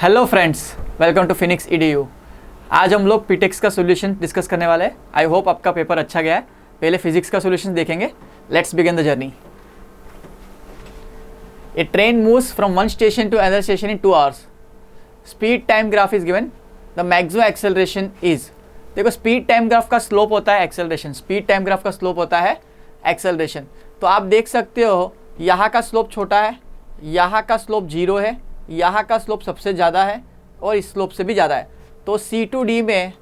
Hello friends, welcome to Phoenix EDU। आज हम लोग पीटेक्स का सॉल्यूशन डिस्कस करने वाले हैं। आई होप आपका पेपर अच्छा गया है। पहले फिजिक्स का सॉल्यूशन देखेंगे। Let's begin the journey. A train moves from one station to other station in 2 hours। Speed time graph is given. The maximum acceleration is. देखो, स्पीड टाइम ग्राफ का slope होता है एक्सेलरेशन। स्पीड टाइम ग्राफ का slope होता है acceleration. तो आप देख सकते हो यहाँ का स्लोप छोटा है, यहाँ का स्लोप 0 है, यहाँ का स्लोप सबसे ज़्यादा है और इस स्लोप से भी ज़्यादा है। तो C2D में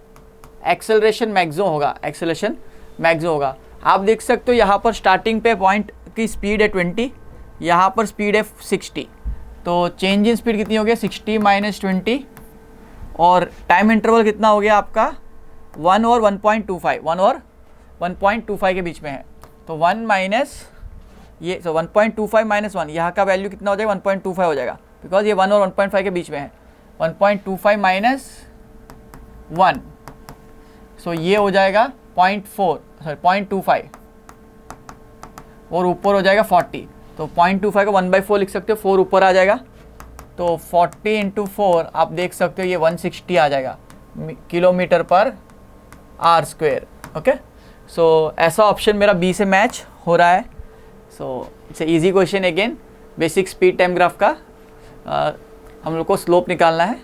एक्सेलरेशन मैक्सिमम होगा, एक्सेलरेशन मैक्सिमम होगा। आप देख सकते हो यहाँ पर स्टार्टिंग पे पॉइंट की स्पीड है 20, यहाँ पर स्पीड है 60। तो चेंज इन स्पीड कितनी हो गया 60 - 20। और टाइम इंटरवल कितना हो गया आपका 1 और 1.25, 1 और 1.25 के बीच में है। तो 1 माइनस ये 1.25 - 1, यहाँ का वैल्यू कितना हो जाएगा 1.25 हो जाएगा, बिकॉज ये 1 और 1.5 के बीच में है। 1.25 - 1, सो ये हो जाएगा 0.25 और ऊपर हो जाएगा 40। तो 0.25 को 1/4 लिख सकते हो, 4 ऊपर आ जाएगा। तो 40 × 4 आप देख सकते हो ये 160 आ जाएगा किलोमीटर पर आर स्क्वेयर। ओके, सो ऐसा ऑप्शन मेरा बी से मैच हो रहा है। So it's easy question again. Basic speed time graph का हम लोग को स्लोप निकालना है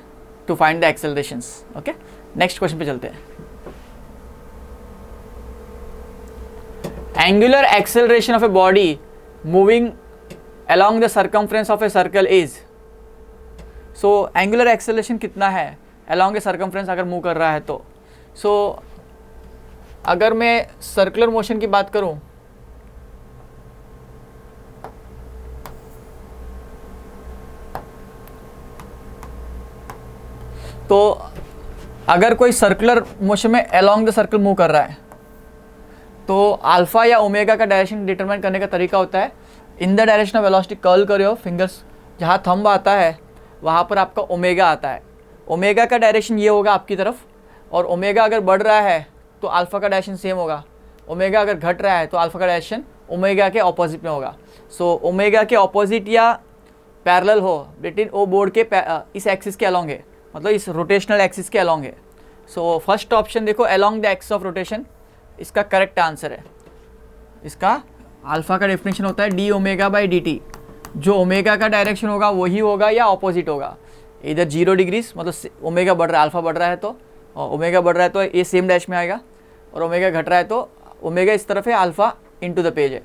to find the accelerations. Okay, next question पे चलते हैं। Angular acceleration of a body moving along the circumference of a circle is। So angular acceleration कितना है along a circumference अगर मूव कर रहा है तो। सो अगर मैं सर्कुलर मोशन की बात करूं तो अगर कोई सर्कुलर मोशन में अलोंग द सर्कल मूव कर रहा है तो अल्फा या ओमेगा का डायरेक्शन डिटरमाइन करने का तरीका होता है in the direction of velocity. Curl करो फिंगर्स, जहाँ थंब आता है वहाँ पर आपका ओमेगा आता है। ओमेगा का डायरेक्शन ये होगा आपकी तरफ, और ओमेगा अगर बढ़ रहा है तो अल्फा का डायरेक्शन सेम होगा। ओमेगा अगर घट रहा है तो अल्फा का डायरेक्शन ओमेगा के ऑपोजिट में होगा। सो ओमेगा के ऑपोजिट या पैरेलल हो लेकिन वो बोर्ड के इस एक्सिस के अलोंग है, मतलब इस रोटेशनल एक्सिस के अलोंग है। सो फर्स्ट ऑप्शन देखो along the axis of rotation, इसका करेक्ट आंसर है। इसका अल्फा का डेफिनेशन होता है dω/dt। जो ओमेगा का डायरेक्शन होगा वही होगा या ऑपोजिट होगा, इधर 0 डिग्रीज, मतलब ओमेगा बढ़ रहा है, अल्फा बढ़ रहा है तो ओमेगा बढ़ रहा है तो ये सेम डैश में आएगा, और ओमेगा घट रहा है तो ओमेगा इस तरफ है, अल्फा इनटू द पेज है।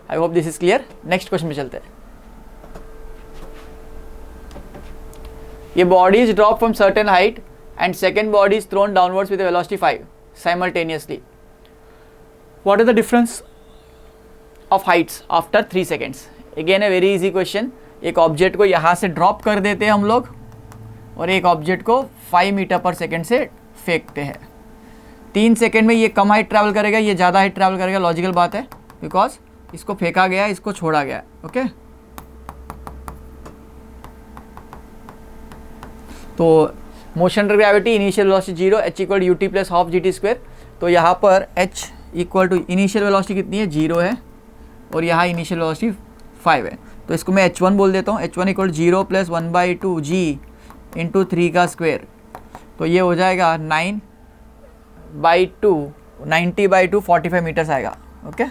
I hope this is clear. Next question में चलते हैं। ये body is drop from certain height and second body is throne downwards with velocity 5 simultaneously. What is the difference of Heights after 3 seconds? Again a very easy question. एक object को यहाँ से drop कर देते हैं हम लोग और एक ऑब्जेक्ट को 5 मीटर/सेकेंड से फेंकते हैं। 3 सेकेंड में ये कम हाइट ट्रैवल करेगा, ये ज़्यादा हाइट ट्रैवल करेगा। लॉजिकल बात है, बिकॉज इसको फेंका गया, इसको छोड़ा गया। ओके, तो motion under gravity initial velocity 0, h = ut + ½ gt²। तो यहाँ पर h = इनिशियल वेलोसिटी कितनी है 0 है और यहाँ इनिशियल वेलोसिटी 5 है। तो इसको मैं h1 बोल देता हूँ। h1 = 0 + 1/2 g × 3 का स्क्वायर। तो ये हो जाएगा 9/2, 90/2 45 मीटर्स आएगा। ओके,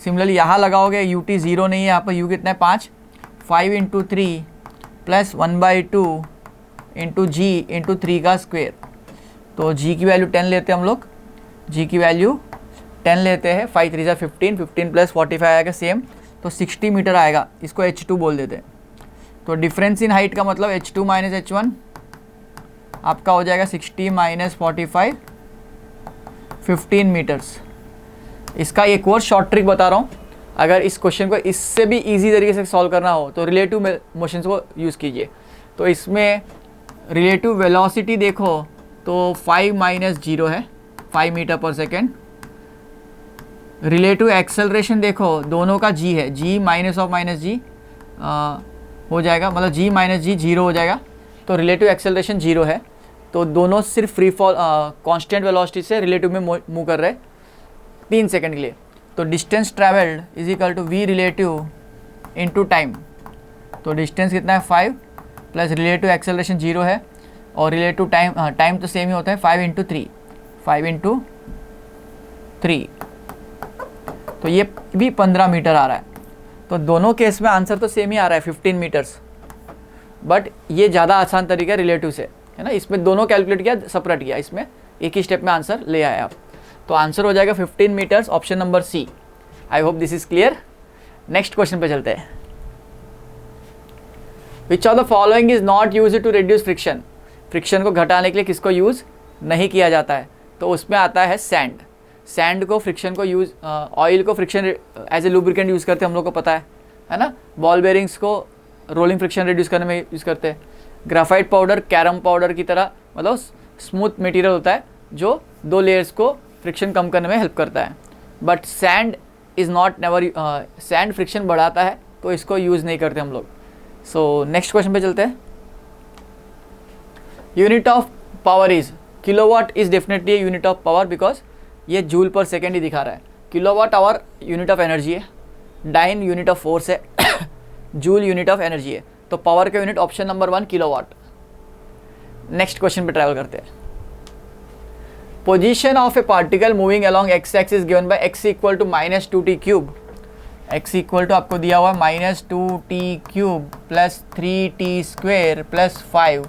सिमिलरली यहाँ लगाओगे ut 0 नहीं है, यहाँ पर u कितना है 5, 5 × 3 + 1/2 × g × 3 का स्क्वायर। तो g की वैल्यू 10 लेते हैं हम लोग, g की वैल्यू 10 लेते हैं। 5 × 3 = 15, 15 + 45 आएगा सेम, तो 60 मीटर आएगा। इसको h2 बोल देते हैं। तो डिफरेंस इन हाइट का मतलब h2 - h1 आपका हो जाएगा 60 - 45, 15 मीटर्स। इसका एक और शॉर्ट ट्रिक बता रहा हूँ। अगर इस क्वेश्चन को इससे भी इजी तरीके से सॉल्व करना हो तो रिलेटिव मोशंस को यूज़ कीजिए। तो इसमें रिलेटिव वेलोसिटी देखो तो 5 - 0 है, 5 मीटर/सेकेंड। रिलेटिव एक्सेलरेशन देखो दोनों का g है, g -g हो जाएगा, मतलब g - g 0 हो जाएगा। तो रिलेटिव एक्सेलरेशन 0 है। तो दोनों सिर्फ फ्री फॉल कांस्टेंट वेलोसिटी से रिलेटिव में मूव कर रहे हैं 3 सेकंड के लिए। तो distance travelled = v relative into time. तो डिस्टेंस कितना है 5, प्लस रिलेटिव एक्सेलरेशन 0 है और रिलेटिव टाइम, टाइम तो सेम ही होता है, 5 × 3, तो ये भी 15 मीटर आ रहा है। तो दोनों केस में आंसर तो सेम ही आ रहा है 15 मीटर्स, बट ये ज़्यादा आसान तरीका है रिलेटिव से, है ना। इसमें दोनों कैलकुलेट किया, सेपरेट किया, इसमें एक ही स्टेप में आंसर ले आए आप। तो आंसर हो जाएगा 15 metres, option number C. I hope this is clear. Next question पे चलते हैं। Which of the following is not use to reduce friction. Friction को घटाने के लिए किसको यूज़ नहीं किया जाता है? तो उसमें आता है सैंड। सैंड को, फ्रिक्शन को यूज़, ऑयल को friction as a lubricant use करते हैं, हम लोग को पता है ना। बॉल बेरिंग्स को रोलिंग फ्रिक्शन रिड्यूस करने में यूज़ करते हैं। ग्राफाइट पाउडर कैरम पाउडर की तरह मतलब स्मूथ मटेरियल होता है जो 2 लेयर्स को फ्रिक्शन कम करने में हेल्प करता है। But sand is not never, sand friction बढ़ाता है, तो इसको यूज़ नहीं करते हम लोग। सो नेक्स्ट क्वेश्चन पे चलते हैं। Unit of power is, kilowatt is definitely unit of power because ये जूल पर सेकेंड ही दिखा रहा है। Kilowatt hour unit of energy है, डाइन यूनिट ऑफ फोर्स है, जूल यूनिट ऑफ एनर्जी है। तो पावर का unit option number 1 kilowatt. Next question पे ट्रैवल करते हैं। Position of a particle moving along x axis given by x equal to -2t cube. X equal to आपको दिया हुआ है -2t cube plus 3t square plus 5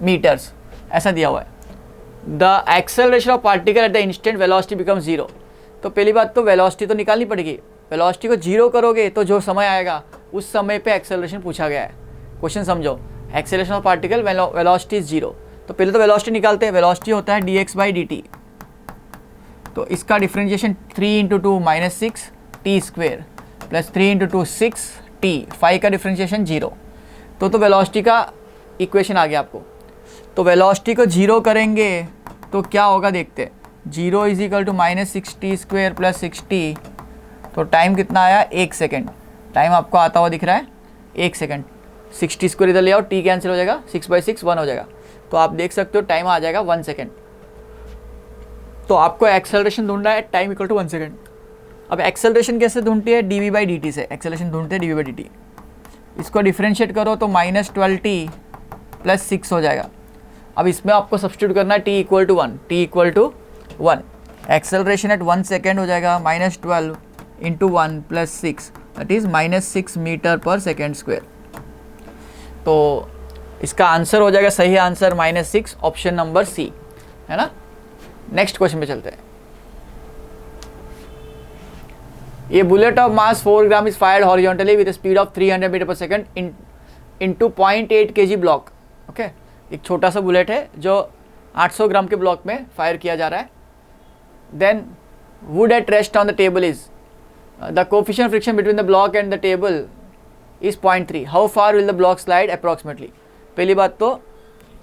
metres, ऐसा दिया हुआ है। The acceleration of particle at the instant velocity become 0। तो पहली बात तो वेलोसिटी तो निकालनी पड़ेगी। वेलोसिटी को 0 करोगे तो जो समय आएगा उस समय पे एक्सेलरेशन पूछा गया है। क्वेश्चन समझो, acceleration of particle velocity is 0। तो पहले तो वेलोसिटी निकालते हैं। वेलोसिटी होता है dx/dt, तो इसका differentiation 3 × 2 -6 t square plus 3 × 2 6 t, 5 का डिफरेंशिएशन 0। तो वेलोसिटी का इक्वेशन आ गया आपको। तो वेलोसिटी को 0 करेंगे तो क्या होगा देखते हैं। 0 = -6t स्क्वेयर प्लस 6t, तो टाइम कितना आया 1 सेकेंड। टाइम आपको आता हुआ दिख रहा है 1 सेकेंड। 60 स्क्वेयर इधर ले आओ, t कैंसिल हो जाएगा, 6/6 1 हो जाएगा। तो आप देख सकते हो टाइम आ जाएगा 1 सेकेंड। तो आपको एक्सेलरेशन ढूंढना है, टाइम = 1 सेकेंड। अब एक्सेलरेशन कैसे ढूंढती है? dv/dt से एक्सेलरेशन ढूंढते हैं dv/dt। इसको डिफ्रेंशिएट करो तो -12t प्लस 6 हो जाएगा। अब इसमें आपको सब्स्टिट्यूट करना है t = 1, t = 1। Acceleration at 1 second हो जाएगा -12 × 1 + 6, that is -6 metre per second square. तो इसका आंसर हो जाएगा, सही आंसर -6, ऑप्शन नंबर सी, है ना। नेक्स्ट क्वेश्चन पे चलते हैं। ये bullet of mass 4 gram is fired horizontally with speed of 300 metre per second into 0.8 kg block. Okay, एक छोटा सा बुलेट है जो 800 ग्राम के ब्लॉक में फायर किया जा रहा है। Then wood at rest on the table is, the coefficient friction between the block and the table is 0.3। How far will the block slide approximately. पहली बात तो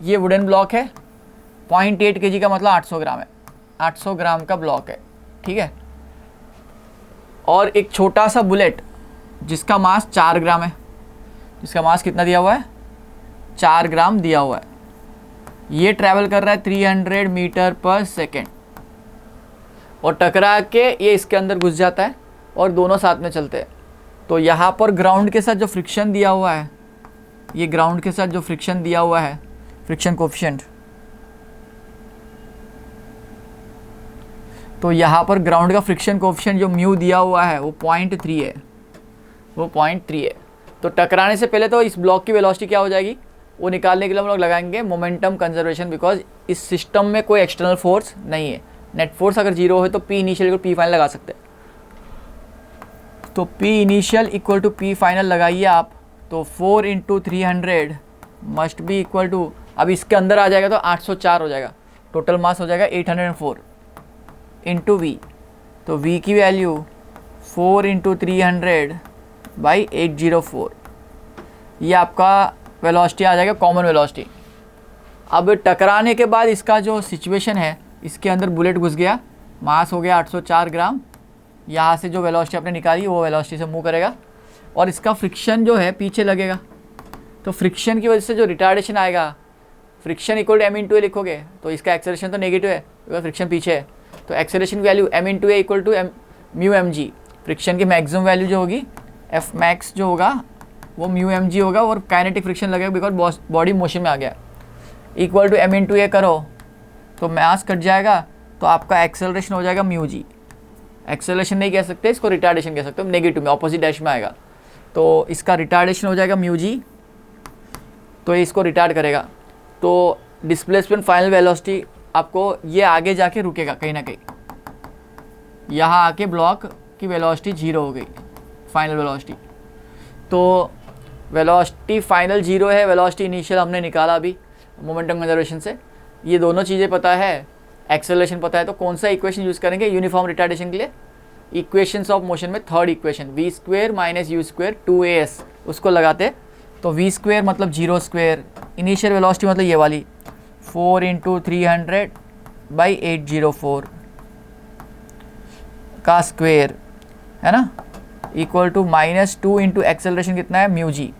ये वुडन ब्लॉक है, 0.8 kg का मतलब 800 ग्राम है, 800 ग्राम का ब्लॉक है, ठीक है। और एक छोटा सा बुलेट जिसका मास 4 ग्राम है, जिसका मास कितना दिया हुआ है 4 ग्राम दिया हुआ है। ये ट्रैवल कर रहा है 300 मीटर पर सेकेंड और टकरा के ये इसके अंदर घुस जाता है और दोनों साथ में चलते हैं। तो यहाँ पर ग्राउंड के साथ जो फ्रिक्शन दिया हुआ है, ये ग्राउंड के साथ जो फ्रिक्शन दिया हुआ है, फ्रिक्शन कोफिशिएंट, तो यहाँ पर ग्राउंड का फ्रिक्शन कोफिशिएंट जो म्यू दिया हुआ है वो 0.3 है, वो 0.3 है। तो टकराने से पहले तो इस ब्लॉक की वेलोसिटी क्या हो जाएगी वो निकालने के लिए हम लोग लगाएंगे मोमेंटम कंजर्वेशन, बिकॉज इस सिस्टम में कोई एक्सटर्नल फोर्स नहीं है। नेट फोर्स अगर 0 है तो P इनिशियल को P फाइनल लगा सकते हैं। तो P इनिशियल = P फाइनल लगाइए आप। तो 4 × 300 मस्ट बी इक्वल टू, अब इसके अंदर आ जाएगा तो 804 हो जाएगा। टोटल मास हो जाएगा 804 × V। तो V की वैल्यू 4 × 300/804, ये आपका वेलोसिटी आ जाएगा, कॉमन वेलोसिटी। अब टकराने के बाद इसका जो सिचुएशन है, इसके अंदर बुलेट घुस गया, मास हो गया 804 ग्राम। यहाँ से जो वेलोसिटी आपने निकाली वो वेलोसिटी से मूव करेगा और इसका फ्रिक्शन जो है पीछे लगेगा। तो फ्रिक्शन की वजह से जो रिटार्डेशन आएगा, फ्रिक्शन = m × a लिखोगे तो इसका एक्सेलरेशन तो नेगेटिव है बिकॉज फ्रिक्शन पीछे है। तो acceleration value m × a = μmg। Friction की मैक्सिमम वैल्यू जो होगी F max जो होगा वो म्यू एम जी होगा और काइनेटिक फ्रिक्शन लगेगा बिकॉज बॉडी मोशन में आ गया। इक्वल टू एम इंटू ए करो तो मास कट जाएगा, तो आपका एक्सेलरेशन हो जाएगा म्यू जी। एक्सेलरेशन नहीं कह सकते, इसको रिटार्डेशन कह सकते हो, नेगेटिव में ऑपोजिट डैश में आएगा, तो इसका रिटार्डेशन हो जाएगा म्यू जी, तो ये इसको रिटार्ड करेगा। तो डिस्प्लेसमेंट फाइनल वेलोसिटी आपको ये आगे जाके रुकेगा कहीं ना कहीं, यहाँ आके ब्लॉक की वेलोसिटी 0 हो गई फाइनल वेलोसिटी। तो वेलोसिटी फाइनल 0 है, वेलोसिटी इनिशियल हमने निकाला अभी मोमेंटम कंजर्वेशन से। ये दोनों चीज़ें पता है, एक्सेलरेशन पता है, तो कौन सा इक्वेशन यूज़ करेंगे यूनिफॉर्म रिटार्डेशन के लिए? इक्वेशंस ऑफ मोशन में third equation v square minus u square 2as उसको लगाते, तो वी स्क्वेयर मतलब 0 स्क्वेयर, इनिशियल वेलोसिटी मतलब ये वाली 4 इंटू 300/804 का स्क्वेयर है ना, इक्वल टू -2 इंटू एक्सेलरेशन कितना है म्यू जी,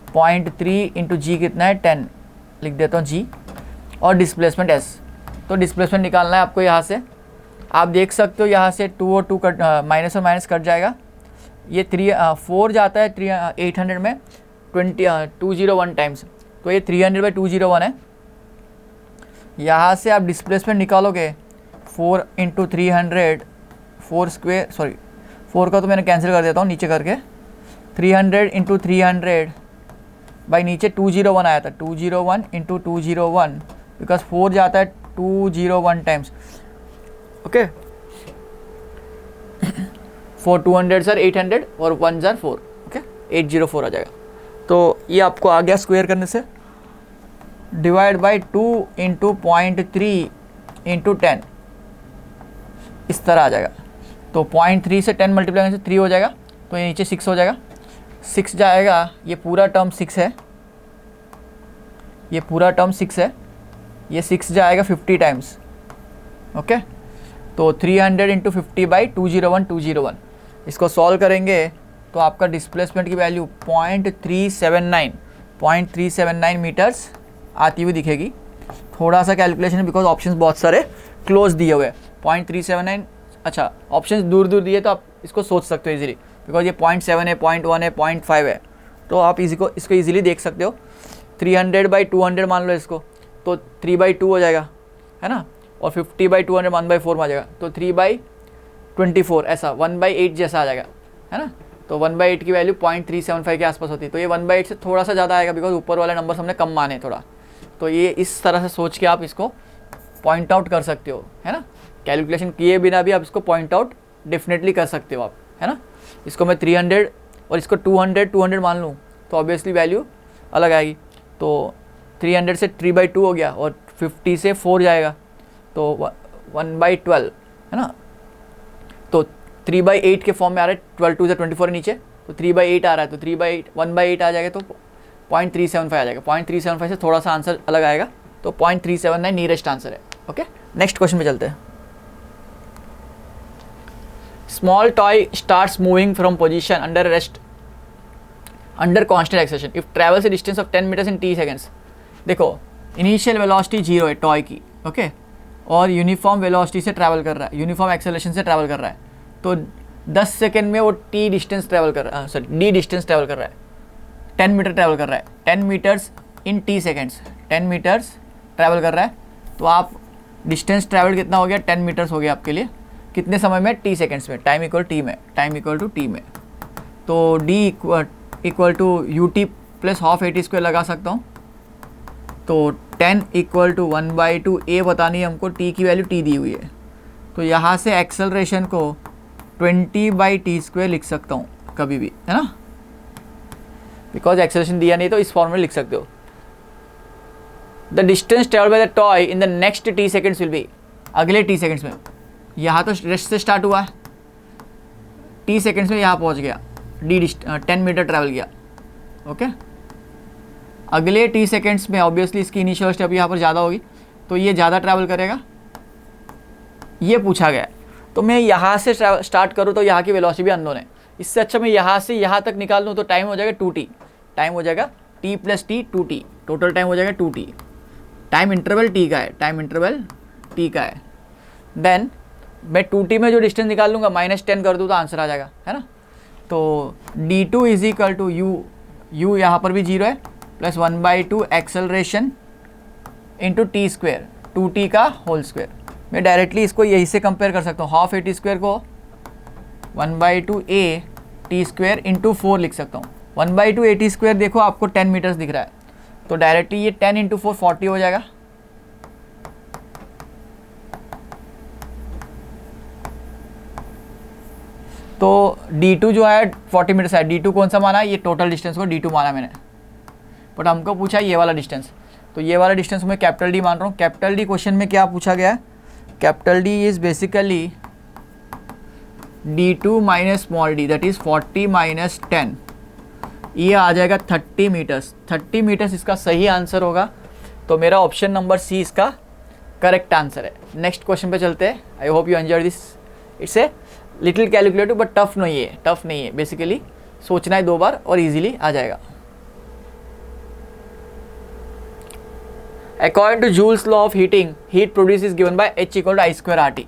0.3 इंटू जी कितना है 10, लिख देता हूँ जी, और डिस्प्लेसमेंट s। तो डिस्प्लेसमेंट निकालना है आपको यहाँ से, आप देख सकते हो यहाँ से 2 और 2 कट माइनस और माइनस कट जाएगा, ये 4 जाता है 800 में 201 टाइम्स, तो ये 300/201 है। यहाँ से आप डिस्प्लेसमेंट निकालोगे 4 इंटू 300 4 स्क्वेयर, सॉरी 4 का तो मैंने कैंसिल कर देता हूँ नीचे करके, 300 इंटू 300 बाई नीचे 201 आया था, 201 इंटू 201 बिकॉज 4 जाता है 201 टाइम्स, ओके। 4 200 सर 800 और 1 जार 4, ओके 804 आ जाएगा। तो ये आपको आ गया स्क्वायर करने से, डिवाइड बाई 2 इंटू 0.3 इंटू 10 इस तरह आ जाएगा। तो 0.3 से 10 मल्टीप्लाई करने से 3 हो जाएगा, तो ये नीचे 6 हो जाएगा, 6 जाएगा, ये पूरा टर्म 6 है, ये पूरा टर्म 6 है, ये 6 जाएगा 50 टाइम्स, ओके। तो 300 इंटू 50/201 इसको सॉल्व करेंगे तो आपका डिस्प्लेसमेंट की वैल्यू 0.379 मीटर्स आती हुई दिखेगी। थोड़ा सा कैलकुलेशन बिकॉज ऑप्शंस बहुत सारे क्लोज दिए हुए हैं, 0.379, अच्छा ऑप्शंस दूर दूर दिए तो आप इसको सोच सकते हो इजीली, बिकॉज ये 0.7 है, 0.1 है, 0.5 है, तो आप इसको इजीली देख सकते हो। 300/200 मान लो इसको, तो 3/2 हो जाएगा, है ना, और 50/200 1/4 में आ जाएगा, तो 3/24 ऐसा 1/8 जैसा आ जाएगा, है ना। तो 1/8 की वैल्यू 0.375 के आसपास होती है, तो ये 1/8 से थोड़ा सा ज़्यादा आएगा बिकॉज ऊपर वाले नंबर हमने कम माने थोड़ा, तो ये इस तरह से सोच के आप इसको पॉइंट आउट कर सकते हो, है ना। कैलकुलेशन किए बिना भी आप इसको पॉइंट आउट डेफिनेटली कर सकते हो आप, है ना। इसको मैं 300 और इसको 200 मान लूँ तो ऑब्वियसली वैल्यू अलग आएगी। तो 300 से 3/2 हो गया और 50 से 4 जाएगा तो 1/12, है ना। तो 3/8 के फॉर्म में आ रहा है, 12 2 से 24 है नीचे, तो 3/8 आ रहा है, तो 1/8 आ जाएगा, तो 0.375 आ जाएगा। 0.375 से थोड़ा सा आंसर अलग आएगा, तो 0.379 नियरेस्ट आंसर है, ओके। नेक्स्ट क्वेश्चन पे चलते हैं। Small toy starts moving from position under rest under constant acceleration if travels a distance of 10 metres in t seconds. देखो इनिशियल वेलोसिटी 0 है टॉय की, ओके, और यूनिफॉर्म वेलोसिटी से travel कर रहा है, यूनिफॉर्म एक्सेलरेशन से ट्रैवल कर रहा है, तो 10 सेकेंड में वो d डिस्टेंस ट्रैवल कर रहा है, सॉरी d डिस्टेंस ट्रैवल कर रहा है, 10 मीटर ट्रैवल कर रहा है, 10 metres in t seconds, 10 metres travel कर रहा है। तो आप डिस्टेंस ट्रैवल कितना हो गया, 10 मीटर्स हो गया आपके लिए, कितने समय में, t सेकेंड्स में, टाइम इक्वल t में, टाइम इक्वल टू t में। तो d equal to ut plus half at² लगा सकता हूँ, तो 10 इक्वल टू 1/2 a बतानी है हमको, t की वैल्यू t दी हुई है, तो यहाँ से एक्सेलरेशन को 20/t² लिख सकता हूँ कभी भी, है ना, बिकॉज एक्सेलरेशन दिया नहीं तो इस फॉर्म में लिख सकते हो। The distance travel by the toy in the next t seconds will be, अगले t सेकेंड्स में, यहाँ तो रेस्ट से स्टार्ट हुआ है, t सेकेंड्स में यहाँ पहुँच गया, 10 मीटर ट्रैवल किया, ओके। अगले t सेकेंड्स में ऑब्वियसली इसकी इनिशियल स्टेप यहाँ पर ज़्यादा होगी, तो ये ज़्यादा ट्रैवल करेगा, ये पूछा गया। तो मैं यहाँ से स्टार्ट करूँ तो यहाँ की वेलोसिटी भी अननोन है, इससे अच्छा मैं यहाँ से यहाँ तक निकाल लूँ तो टाइम हो जाएगा 2t, टाइम हो जाएगा t plus t 2t, total time हो जाएगा 2t, टाइम इंटरवल t का है, टाइम इंटरवल t का है। देन मैं 2t में जो डिस्टेंस निकाल लूँगा -10 कर दूँ तो आंसर आ जाएगा, है ना। तो d2 is equal to u u यहाँ पर भी 0 है, plus 1/2 acceleration into t square, 2t का होल स्क्वेयर। मैं डायरेक्टली इसको यही से कंपेयर कर सकता हूँ, हाफ ए टी स्क्वेयर को 1/2 ए टी स्क्वेयर इंटू 4 लिख सकता हूँ। 1/2 ए टी स्क्वेयर देखो आपको 10 मीटर्स दिख रहा है, तो डायरेक्टली ये 10 इंटू 4 40 हो जाएगा। तो d2 जो है 40 मीटर्स है, d2 कौन सा माना, ये टोटल डिस्टेंस को d2 माना मैंने, बट हमको पूछा ये वाला डिस्टेंस, तो ये वाला डिस्टेंस मैं कैपिटल D मान रहा हूँ। कैपिटल D क्वेश्चन में क्या पूछा गया है, capital D is basically d2 minus small d, that is 40 minus 10, ये आ जाएगा 30 मीटर्स। 30 मीटर्स इसका सही आंसर होगा, तो मेरा ऑप्शन नंबर सी इसका करेक्ट आंसर है। नेक्स्ट क्वेश्चन पे चलते हैं। I hope you enjoy this, it's a little calculative but tough नहीं है, टफ नहीं है, बेसिकली सोचना है 2 बार और इजीली आ जाएगा। According to Joule's law of heating, heat produced is given by H equal to I square RT.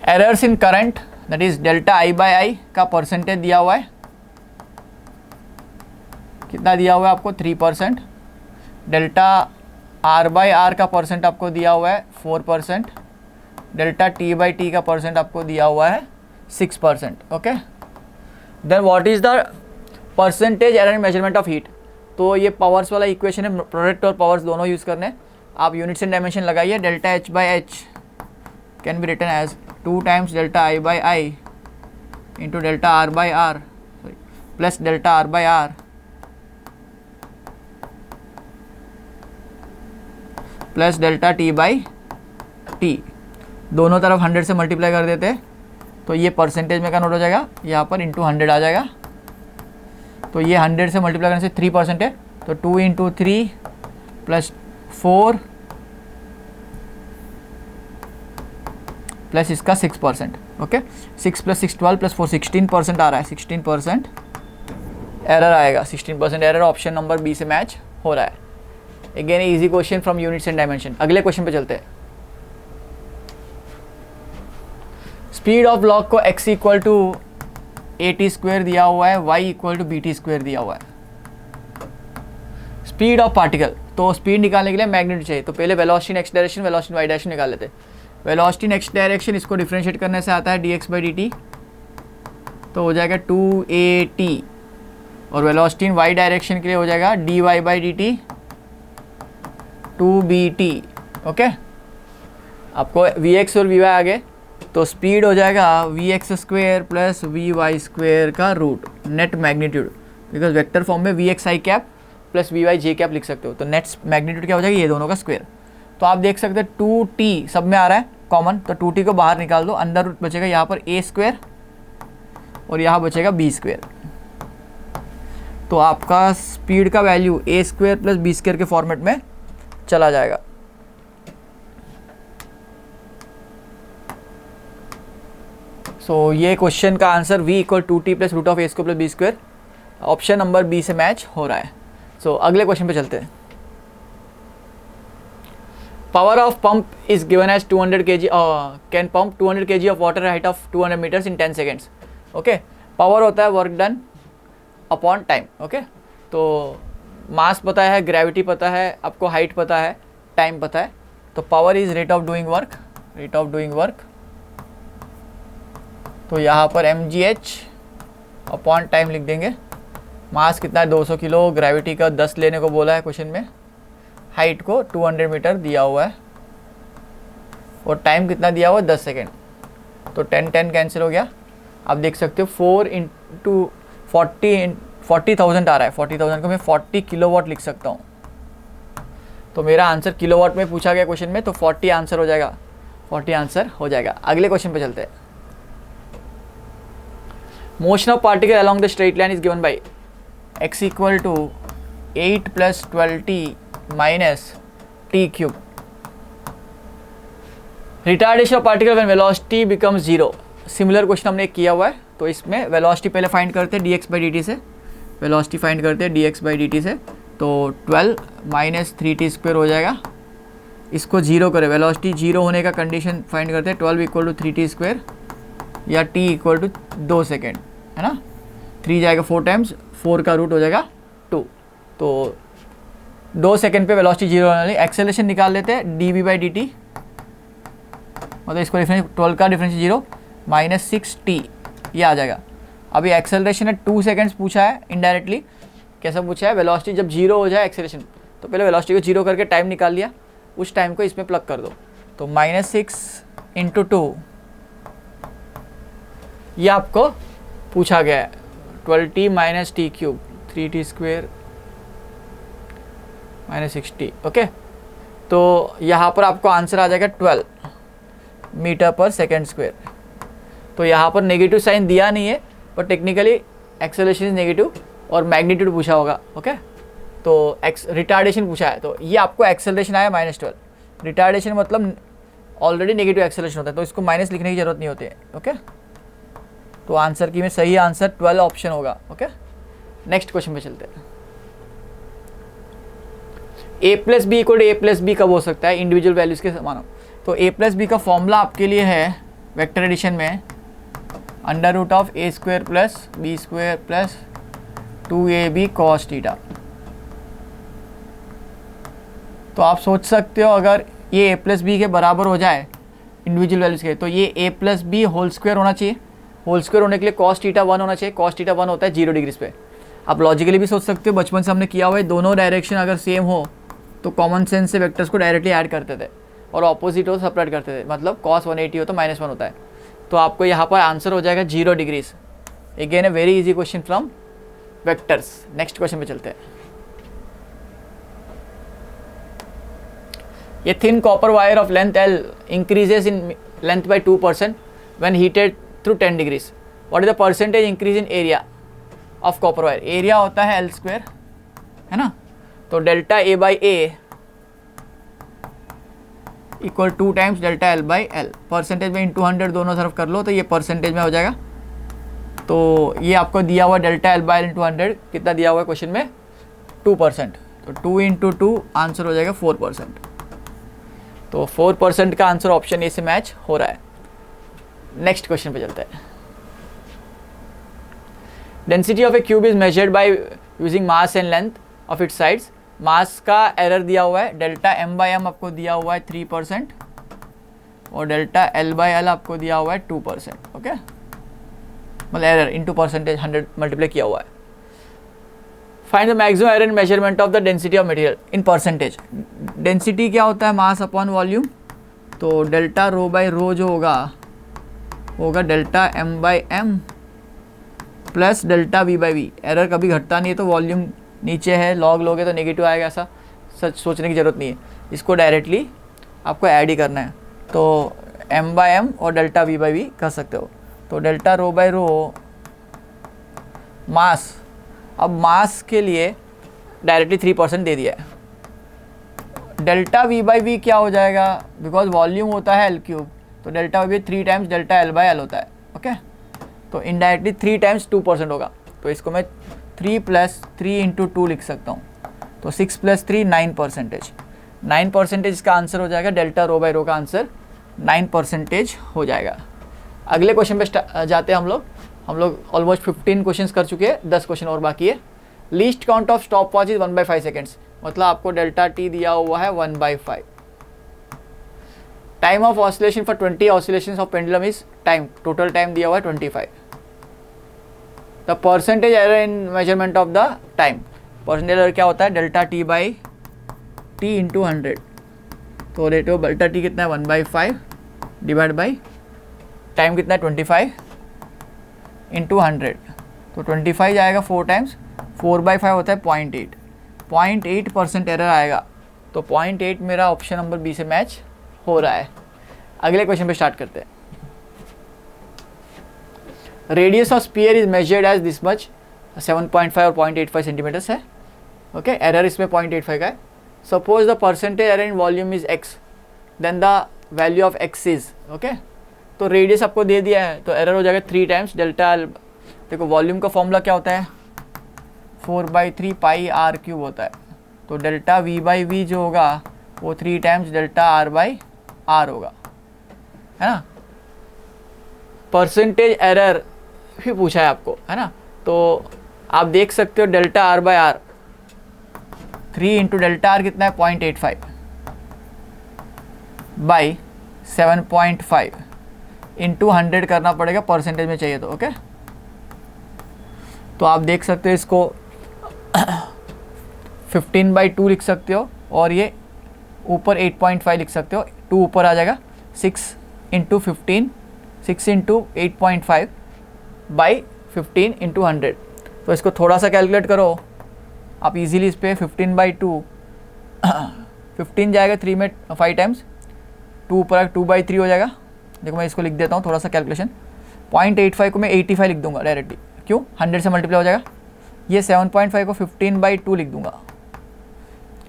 Errors in current, that is delta I by I का percentage दिया हुआ है, कितना दिया हुआ है आपको 3%। डेल्टा R by R का परसेंट आपको दिया हुआ है 4%। डेल्टा T by T का परसेंट आपको दिया हुआ है 6%। Okay, then what is the percentage error in measurement of heat. तो ये पावर्स वाला इक्वेशन है, प्रोडक्ट और पावर्स दोनों यूज़ करने। आप यूनिट्स एंड डायमेंशन लगाइए। Delta H by H can be written as 2 times delta I by I into delta R by R, sorry, plus delta R by R plus delta T by T। दोनों तरफ 100 से multiply कर देते हैं तो ये percentage में convert हो जाएगा, यहाँ पर इंटू 100 आ जाएगा। तो ये 100 से मल्टीप्लाई करने से 3% है, तो 2 इंटू 3 प्लस 4 प्लस इसका 6%। ओके, 6 प्लस 6 12 प्लस 4 16% आ रहा है, 16% एरर आएगा। 16% एरर ऑप्शन नंबर बी से मैच हो रहा है। Again easy question from units and dimension. अगले क्वेश्चन पे चलते हैं। स्पीड ऑफ ब्लॉक को x equal to AT square दिया हुआ है, y equal to BT square दिया हुआ है। स्पीड ऑफ पार्टिकल, तो स्पीड निकालने के लिए मैग्नीट्यूड चाहिए, तो पहले velocity in x direction, velocity in y direction निकाल लेते हैं। वेलोसिटी इन x डायरेक्शन इसको डिफरेंशिएट करने से आता है dx बाई dt, तो हो जाएगा 2AT, और वेलोसिटी इन y डायरेक्शन के लिए हो जाएगा dy by dt 2BT। Okay, आपको Vx और Vy आ गए, तो स्पीड हो जाएगा Vx square plus Vy square का root net magnitude, because vector form में Vx i cap plus Vy j cap लिख सकते हो, तो नेट मैग्नीट्यूड क्या हो जाएगा, ये दोनों का स्क्वेयर। तो आप देख सकते हैं 2t सब में आ रहा है कॉमन, तो 2t को बाहर निकाल दो, अंदर रूट बचेगा यहाँ पर a स्क्वेयर और यहाँ बचेगा b स्क्वेयर। तो आपका स्पीड का value a square plus b square के फॉर्मेट में चला जाएगा। सो ये क्वेश्चन का answer v equal 2t plus root of a square plus b square option number B से मैच हो रहा है। सो अगले क्वेश्चन पे चलते हैं। Power of pump is given as 200 kg, can pump 200 kg of water height of 200 metres in 10 seconds. Okay, power होता है work done upon time. Okay, तो मास पता है, ग्रेविटी पता है, आपको हाइट पता है, टाइम पता है, तो power is rate of doing work, rate of doing work. तो यहाँ पर mgh अपॉन टाइम लिख देंगे। मास कितना है 200 किलो, ग्रेविटी का 10 लेने को बोला है क्वेश्चन में, हाइट को 200 मीटर दिया हुआ है, और टाइम कितना दिया हुआ है 10 सेकेंड। तो 10 10 कैंसिल हो गया। आप देख सकते हो 4 इंटू 40,000 आ रहा है, 40,000 को मैं 40 किलोवाट लिख सकता हूँ। तो मेरा आंसर किलोवाट में पूछा गया क्वेश्चन में, तो 40 आंसर हो जाएगा, 40 आंसर हो जाएगा। अगले क्वेश्चन पे चलते हैं। Motion of particle along the straight line is given by x equal to 8 plus 12t minus t cube. Retardation of particle when velocity becomes 0। Similar question हमने किया हुआ है, तो इसमें वेलोसिटी पहले फाइंड करते हैं dx बाई dt से, वेलोसिटी फाइंड करते हैं dx बाई dt से, तो 12 माइनस 3t स्क्वायर हो जाएगा। इसको 0 करें, वेलोसिटी 0 होने का कंडीशन फाइंड करते हैं, 12 इक्वल टू 3t स्क्वायर या t इक्वल टू 2 सेकेंड। है ना, 3 जाएगा 4 टाइम्स, 4 का रूट हो जाएगा 2। तो 2 सेकंड पे वेलोसिटी 0 होने वाली। एक्सेलरेशन निकाल लेते हैं, dv/dt मतलब इसको डिफरेंस 12 का डिफरेंस 0 -6t ये आ जाएगा। अभी एक्सेलरेशन है 2 सेकंड्स पूछा है इनडायरेक्टली। कैसा पूछा है, वेलोसिटी जब 0 हो जाए एक्सेलरेशन, तो पहले वेलोसिटी को 0 करके टाइम निकाल लिया, उस टाइम को इसमें प्लग कर दो। तो -6 × 2 ये आपको पूछा गया है, 12t - t³ 3t² -6t। Okay, तो यहाँ पर आपको आंसर आ जाएगा 12 मीटर/सेकंड स्क्वायर। तो यहाँ पर नेगेटिव साइन दिया नहीं है, पर टेक्निकली एक्सेलरेशन इज नेगेटिव और मैग्नीट्यूड पूछा होगा। ओके, तो रिटार्डेशन पूछा है, तो ये आपको एक्सेलरेशन आया -12। रिटार्डेशन मतलब ऑलरेडी नेगेटिव एक्सेलरेशन होता है, तो इसको माइनस लिखने की जरूरत नहीं होती है। ओके, तो आंसर की में सही आंसर 12 ऑप्शन होगा। ओके, नेक्स्ट क्वेश्चन पे चलते हैं। a+b = a+b कब हो सकता है इंडिविजुअल वैल्यूज के समान हो? तो a+b का फॉर्मूला आपके लिए है वेक्टर एडिशन में √a² + b² + 2ab cos θ। तो आप सोच सकते हो अगर ये a+b के बराबर हो जाए इंडिविजुअल वैल्यूज के, तो ये a+b होल स्क्वायर होना चाहिए। होल स्क्वायर होने के लिए cos θ 1 होना चाहिए। cos θ 1 होता है 0 डिग्रीज पे। आप लॉजिकली भी सोच सकते हो, बचपन से हमने किया हुआ है, दोनों डायरेक्शन अगर सेम हो तो कॉमन सेंस से वेक्टर्स को डायरेक्टली ऐड करते थे और ऑपोजिट हो सेपरेट करते थे। मतलब cos 180 हो तो -1 होता है। तो आपको यहाँ पर आंसर हो जाएगा 0 degrees. Again a very easy question from vectors. Next question पे चलते हैं। ये thin copper wire of length L increases in length bye 2% when heated through 10 degrees. What is the percentage increase in area of copper wire? Area होता है L², है ना, तो delta A/A equal 2 times delta L/L। Percentage में × 100 दोनों तरफ कर लो तो ये परसेंटेज में हो जाएगा। तो ये आपको दिया हुआ डेल्टा L/L × 100 कितना दिया हुआ है क्वेश्चन में? 2%। तो 2 × 2 आंसर हो जाएगा 4%। तो 4% का आंसर ऑप्शन ए से मैच हो रहा है। नेक्स्ट क्वेश्चन पे चलते हैं। Density of a cube is measured by using mass and length of its sides. Mass का एरर दिया हुआ है, डेल्टा m/m आपको दिया हुआ है 3% और डेल्टा L/L आपको दिया हुआ है 2%। ओके, मतलब एरर इंटू परसेंटेज 100 मल्टीप्लाई किया हुआ है। Find the maximum error in measurement of the density of material in percentage. Density क्या होता है? Mass upon volume. तो डेल्टा ρ/ρ जो होगा delta m/m plus delta v/v। Error कभी घटता नहीं है, तो वॉल्यूम नीचे है, लॉग लोगे तो नेगेटिव आएगा, ऐसा सच सोचने की ज़रूरत नहीं है। इसको डायरेक्टली आपको ऐड ही करना है, तो m/m और डेल्टा v/v कर सकते हो। तो डेल्टा ρ/ρ मास, अब मास के लिए डायरेक्टली 3% दे दिया है। डेल्टा v/v क्या हो जाएगा? बिकॉज वॉल्यूम होता है L3, तो delta v 3 times delta L/L होता है। ओके, तो इनडायरेक्टली 3 टाइम्स 2% होगा, तो इसको मैं 3 + 3 × 2 लिख सकता हूँ। तो 6 + 3 9%। 9% इसका आंसर हो जाएगा। डेल्टा ρ/ρ का आंसर 9% हो जाएगा। अगले क्वेश्चन पे जाते हैं हम लोग ऑलमोस्ट 15 क्वेश्चंस कर चुके हैं, 10 क्वेश्चन और बाकी है। Least count of stop watch is 1/5 seconds. मतलब आपको डेल्टा t दिया हुआ है 1/5। Time of oscillation for 20 oscillations of pendulum is time, total time दिया हुआ है 25। The percentage error in measurement of the time. Percentage error क्या होता है? Delta t/t × 100। तो रेट ऑफ डेल्टा t कितना है? 1/5 डिवाइड बाई टाइम कितना है? 25 × 100। तो 25 जाएगा 4 टाइम्स, 4/5 होता है 0.8। 0.8% एरर आएगा। तो 0.8 मेरा ऑप्शन नंबर बी से मैच हो रहा है। अगले क्वेश्चन पे स्टार्ट करते हैं। Radius of sphere is measured as this much, 7.5 और 0.85 सेंटीमीटर्स है। ओके, एरर इसमें 0.85 का है। Suppose the percentage error in volume is x, then the value of x is. Okay, तो रेडियस आपको दे दिया है, तो एरर हो जाएगा 3 टाइम्स डेल्टा। देखो वॉल्यूम का फॉर्मूला क्या होता है? 4/3 πr³ होता है। तो डेल्टा v/v जो होगा वो 3 टाइम्स डेल्टा r/r होगा, है ना। परसेंटेज एरर भी पूछा है आपको, है ना। तो आप देख सकते हो delta R by R, 3 into delta R कितना है 0.85 बाई 7.5 इंटू 100 करना पड़ेगा, परसेंटेज में चाहिए तो। ओके, तो आप देख सकते हो इसको 15/2 लिख सकते हो, और ये ऊपर 8.5 लिख सकते हो, 2 ऊपर आ जाएगा, 6 इंटू 15, 6 इंटू 8.5 बाई 15 इंटू 100। तो इसको थोड़ा सा कैलकुलेट करो आप इजीली इस पर, 15/2 15 जाएगा 3 में 5 टाइम्स, 2 ऊपर 2/3 हो जाएगा। देखो मैं इसको लिख देता हूँ थोड़ा सा कैलकुलेशन, 0.85 को मैं 85 लिख दूंगा डायरेक्टली, क्यों 100 से मल्टीप्लाई हो जाएगा। ये 7.5 को 15/2 लिख दूंगा।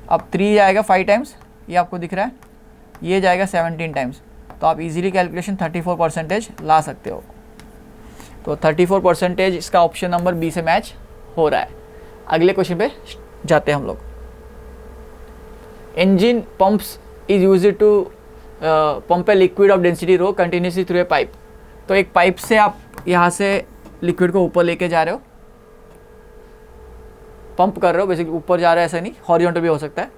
अब 3 जाएगा 5 टाइम्स, ये आपको दिख रहा है, ये जाएगा 17 टाइम्स। तो आप इजीली कैलकुलेशन 34% ला सकते हो। तो 34% इसका ऑप्शन नंबर बी से मैच हो रहा है। अगले क्वेश्चन पे जाते हैं हम लोग। Engine pumps is used to pump a liquid of density rho continuously through a pipe. तो एक पाइप से आप यहाँ से लिक्विड को ऊपर लेके जा रहे हो, पंप कर रहे हो, बेसिकली ऊपर जा रहा है, ऐसा नहीं, हॉरिजॉन्टल भी हो सकता है,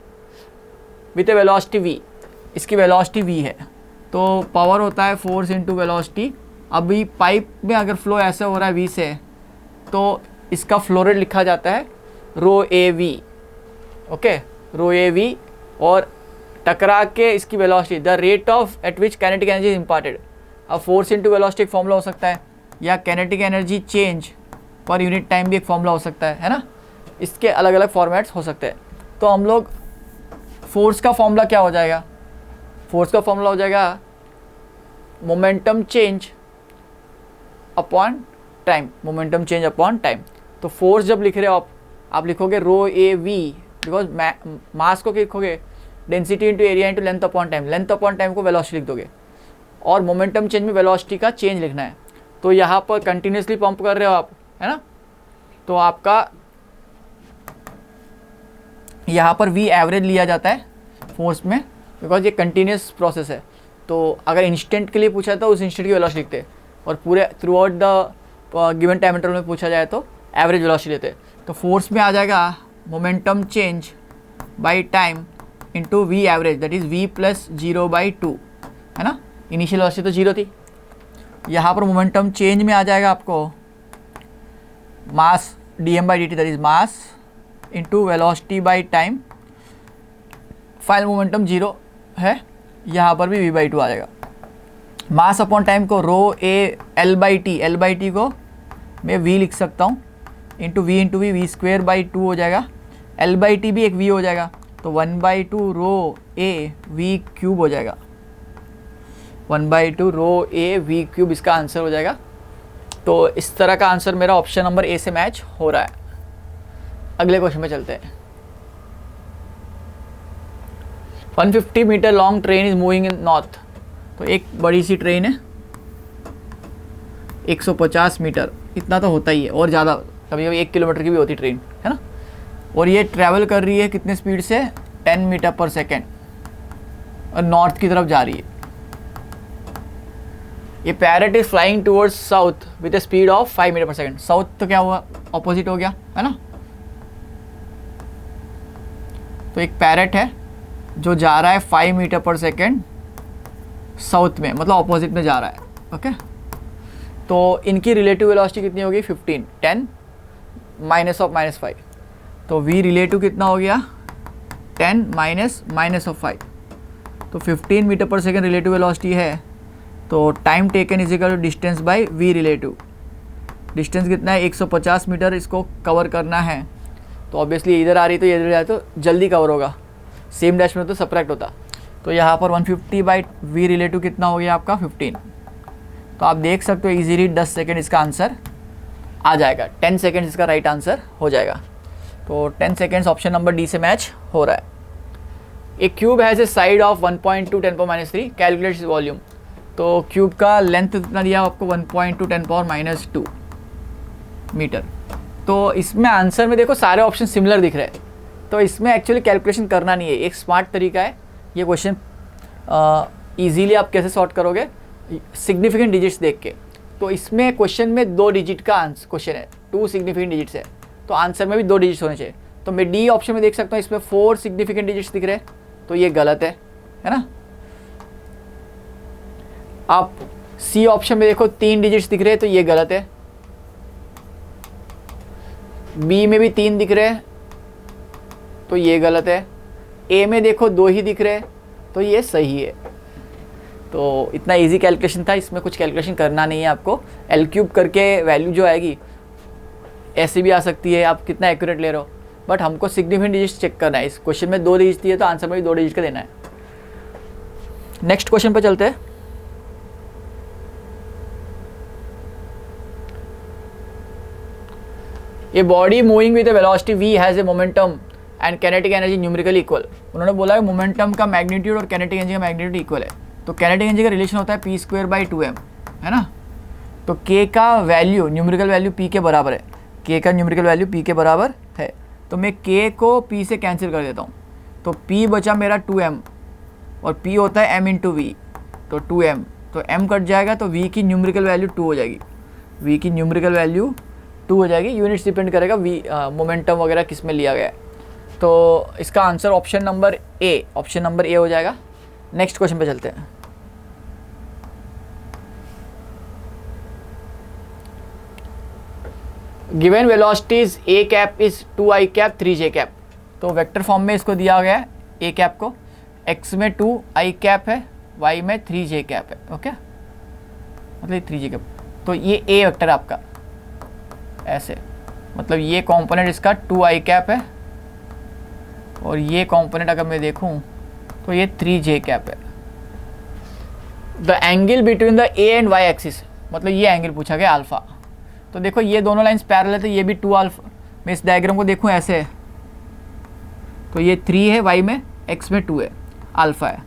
विथ ए वेलोसिटी v। इसकी वेलोसिटी v है, तो पावर होता है फोर्स इंटू वेलोसिटी। अभी पाइप में अगर फ्लो ऐसा हो रहा है v से, तो इसका फ्लो रेट लिखा जाता है rho A V. Okay, rho A V, और टकरा के इसकी velocity, the rate of at which kinetic energy is imparted. अब फोर्स इंटू वेलोसिटी एक फॉर्मूला हो सकता है, या kinetic energy change per unit time भी एक फॉर्मूला हो सकता है ना। इसके अलग अलग फॉर्मेट्स हो सकते हैं। तो हम लोग फोर्स का फॉर्मूला क्या हो जाएगा, फोर्स का फॉर्मूला हो जाएगा momentum change upon time, momentum change upon time. तो फोर्स जब लिख रहे हो आप लिखोगे रो ए वी, बिकॉज मास को लिखोगे density into area into length upon time, length upon time को वेलोसिटी लिख दोगे, और मोमेंटम चेंज में वेलोसिटी का चेंज लिखना है। तो यहाँ पर कंटिन्यूसली पंप कर रहे हो आप, है ना, तो आपका यहाँ पर वी एवरेज लिया जाता है फोर्स में, बिकॉज ये कंटिन्यूस प्रोसेस है। तो अगर इंस्टेंट के लिए पूछा तो उस इंस्टेंट की वेलोसिटी लिखते, और पूरे through out the given time interval में पूछा जाए तो एवरेज वेलोसिटी लेते। तो फोर्स में आ जाएगा momentum change by time into v average, that is v plus 0/2, है ना। इनिशियल वेलोसिटी तो 0 थी। यहाँ पर मोमेंटम चेंज में आ जाएगा आपको मास dm/dt, that is mass into velocity by time. Final momentum 0 है, यहाँ पर भी v/2 आ जाएगा। मास अपॉन टाइम को रो ए L/T को मैं v लिख सकता हूँ, इंटू v v स्क्वेयर/2 हो जाएगा। L/T भी एक v हो जाएगा, तो 1/2 रो ए वी क्यूब हो जाएगा, 1/2 रो ए वी क्यूब इसका आंसर हो जाएगा। तो इस तरह का आंसर मेरा ऑप्शन नंबर ए से मैच हो रहा है। अगले क्वेश्चन में चलते हैं। 150 metre long train is moving in north. तो एक बड़ी सी ट्रेन है, 150 मीटर, इतना तो होता ही है, और ज़्यादा कभी कभी 1 किलोमीटर की भी होती ट्रेन, है ना। और ये ट्रैवल कर रही है कितने स्पीड से, 10 मीटर पर सेकेंड, और नॉर्थ की तरफ जा रही है। ये parrot is flying towards south with a speed of 5 metre per second. South तो क्या हुआ, ऑपोजिट हो गया, है ना। तो एक पैरेट है जो जा रहा है 5 मीटर पर सेकेंड साउथ में, मतलब ऑपोजिट में जा रहा है। ओके, तो इनकी रिलेटिव वेलोसिटी कितनी होगी, 15, 10 माइनस ऑफ -5। तो v रिलेटिव कितना हो गया, 10 माइनस ऑफ 5। तो 15 metre per second relative velocity है, तो time taken is equal to distance by v relative. Distance कितना है, 150 मीटर इसको कवर करना है। तो ऑब्वियसली इधर आ रही तो इधर आ रही तो जल्दी कवर होगा, सेम डैश में तो सब्ट्रैक्ट होता। तो यहाँ पर 150/v रिलेटिव कितना हो गया आपका, 15। तो आप देख सकते हो इजीली 10 सेकेंड इसका आंसर आ जाएगा, 10 सेकेंड इसका राइट आंसर हो जाएगा। तो 10 सेकेंड्स ऑप्शन नंबर डी से मैच हो रहा है। एक cube has a side of 1.2 10⁻³ calculate volume. तो क्यूब का लेंथ कितना दिया आपको, 1.2 10⁻² मीटर। तो इसमें आंसर में देखो सारे ऑप्शन सिमिलर दिख रहे हैं, तो इसमें एक्चुअली कैलकुलेशन करना नहीं है। एक स्मार्ट तरीका है ये क्वेश्चन, ईजीली आप कैसे सॉर्ट करोगे, सिग्निफिकेंट डिजिट्स देख के। तो इसमें क्वेश्चन में 2 डिजिट का आंसर क्वेश्चन है, 2 सिग्निफिकेंट डिजिट्स है, तो आंसर में भी 2 डिजिट्स होने चाहिए। तो मैं डी ऑप्शन में देख सकता हूँ इसमें 4 सिग्निफिकेंट डिजिट्स दिख रहे हैं, तो ये गलत है ना। आप सी ऑप्शन में देखो 3 डिजिट्स दिख रहे हैं, तो ये गलत है। बी में भी 3 दिख रहे हैं, तो ये गलत है। ए में देखो 2 ही दिख रहे हैं, तो ये सही है। तो इतना इजी कैलकुलेशन था, इसमें कुछ कैलकुलेशन करना नहीं है आपको। एल क्यूब करके वैल्यू जो आएगी ऐसे भी आ सकती है, आप कितना एक्यूरेट ले रहे हो, बट हमको सिग्निफिकेंट डिजिट चेक करना है। इस क्वेश्चन में 2 डिजिट दिए, तो आंसर में भी 2 डिजिट का देना है। नेक्स्ट क्वेश्चन पे चलते हैं। ए body moving with A velocity v has a momentum and kinetic energy numerically equal. उन्होंने बोला है मोमेंटम का मैग्नीट्यूड और कैनेटिक एनर्जी का मैग्नीट्यूड इक्वल है। तो कैनेटिक एनर्जी का रिलेशन होता है p²/2m, है ना। तो k का वैल्यू न्यूमेरिकल वैल्यू p के बराबर है, k का न्यूमेरिकल वैल्यू p के बराबर है। तो मैं k को p से कैंसिल कर देता हूँ, तो p बचा मेरा 2m और p होता है m × v, तो 2m, तो m कट जाएगा, तो v की न्यूमेरिकल वैल्यू 2 हो जाएगी, v की न्यूमेरिकल वैल्यू 2 हो जाएगी। यूनिट्स डिपेंड करेगा v मोमेंटम वगैरह किस में लिया गया है। तो इसका आंसर ऑप्शन नंबर ए हो जाएगा। नेक्स्ट क्वेश्चन पे चलते हैं। Given velocities a cap is 2i cap 3j cap. तो वेक्टर फॉर्म में इसको दिया गया है a कैप को, x में 2i कैप है, y में 3j कैप है। ओके, मतलब 3j कैप, तो ये a वेक्टर आपका ऐसे, मतलब ये कंपोनेंट इसका 2i कैप है और ये कंपोनेंट अगर मैं देखूं तो ये 3j कैप है। The angle between the a and y axis, मतलब ये एंगल पूछा गया अल्फा। तो देखो ये दोनों लाइंस पैरेलल है, तो ये भी 2 अल्फा। मैं इस डायग्राम को देखूं ऐसे, तो ये 3 है y में, x में 2 है, अल्फा है।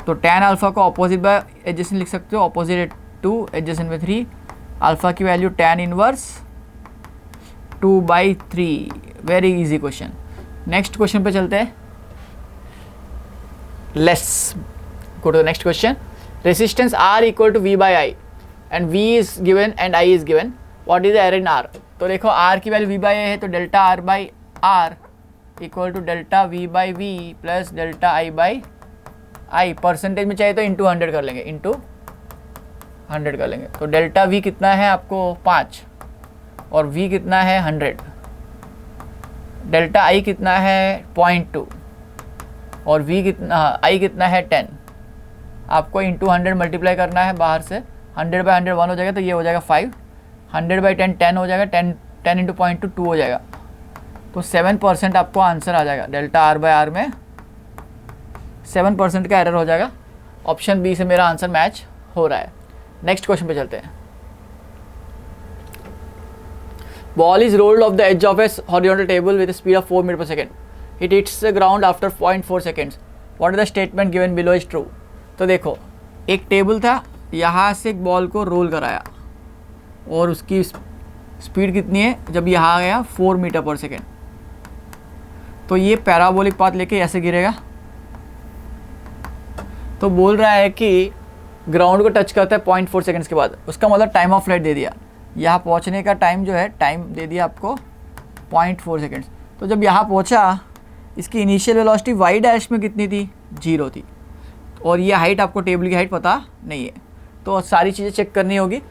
तो tan अल्फा को अपोजिट बाय एडजेसेंट लिख सकते हो, अपोजिट 2 एडजेसेंट में 3, अल्फा की value tan inverse 2/3। Very easy question. Next question पे चलते हैं। Let's go to the next question. Resistance R = V/I and V is given and I is given, what is the error in R। तो देखो R की value V/I है, तो delta R/R = delta V/V plus delta I/I। Percentage में चाहिए तो into 100 कर लेंगे, इंटू 100 कर लेंगे। तो डेल्टा V कितना है आपको 5 और V कितना है 100, डेल्टा I कितना है 0.2 और V कितना I कितना है 10। आपको इंटू 100 मल्टीप्लाई करना है बाहर से, 100/100 1 हो जाएगा, तो ये हो जाएगा 5, 100/10 10 हो जाएगा, 10 इंटू 0.2 2 हो जाएगा। तो 7% आपको आंसर आ जाएगा। डेल्टा R/R में 7% का एरर हो जाएगा। ऑप्शन बी से मेरा आंसर मैच हो रहा है। नेक्स्ट क्वेश्चन पे चलते हैं। Ball is rolled off the edge of a horizontal table with a speed of 4 meters per second. It hits the ground after 0.4 seconds. What is the statement given below is true? तो देखो एक table था, यहाँ से एक ball को role कराया और उसकी स्पीड कितनी है, जब यहाँ गया 4 मीटर पर सेकेंड, तो ये पैराबोलिक पाथ लेके ऐसे गिरेगा। तो बोल रहा है कि ग्राउंड को टच करता है 0.4 सेकेंड्स के बाद, उसका मतलब टाइम ऑफ फ्लाइट दे दिया। यहाँ पहुँचने का टाइम जो है, टाइम दे दिया आपको 0.4 सेकेंड्स। तो जब यहाँ पहुँचा, इसकी इनिशियल वेलोसिटी वाई डैश में कितनी थी, 0 थी, और ये हाइट आपको टेबल की हाइट पता नहीं है, तो सारी चीज़ें चेक करनी होगी।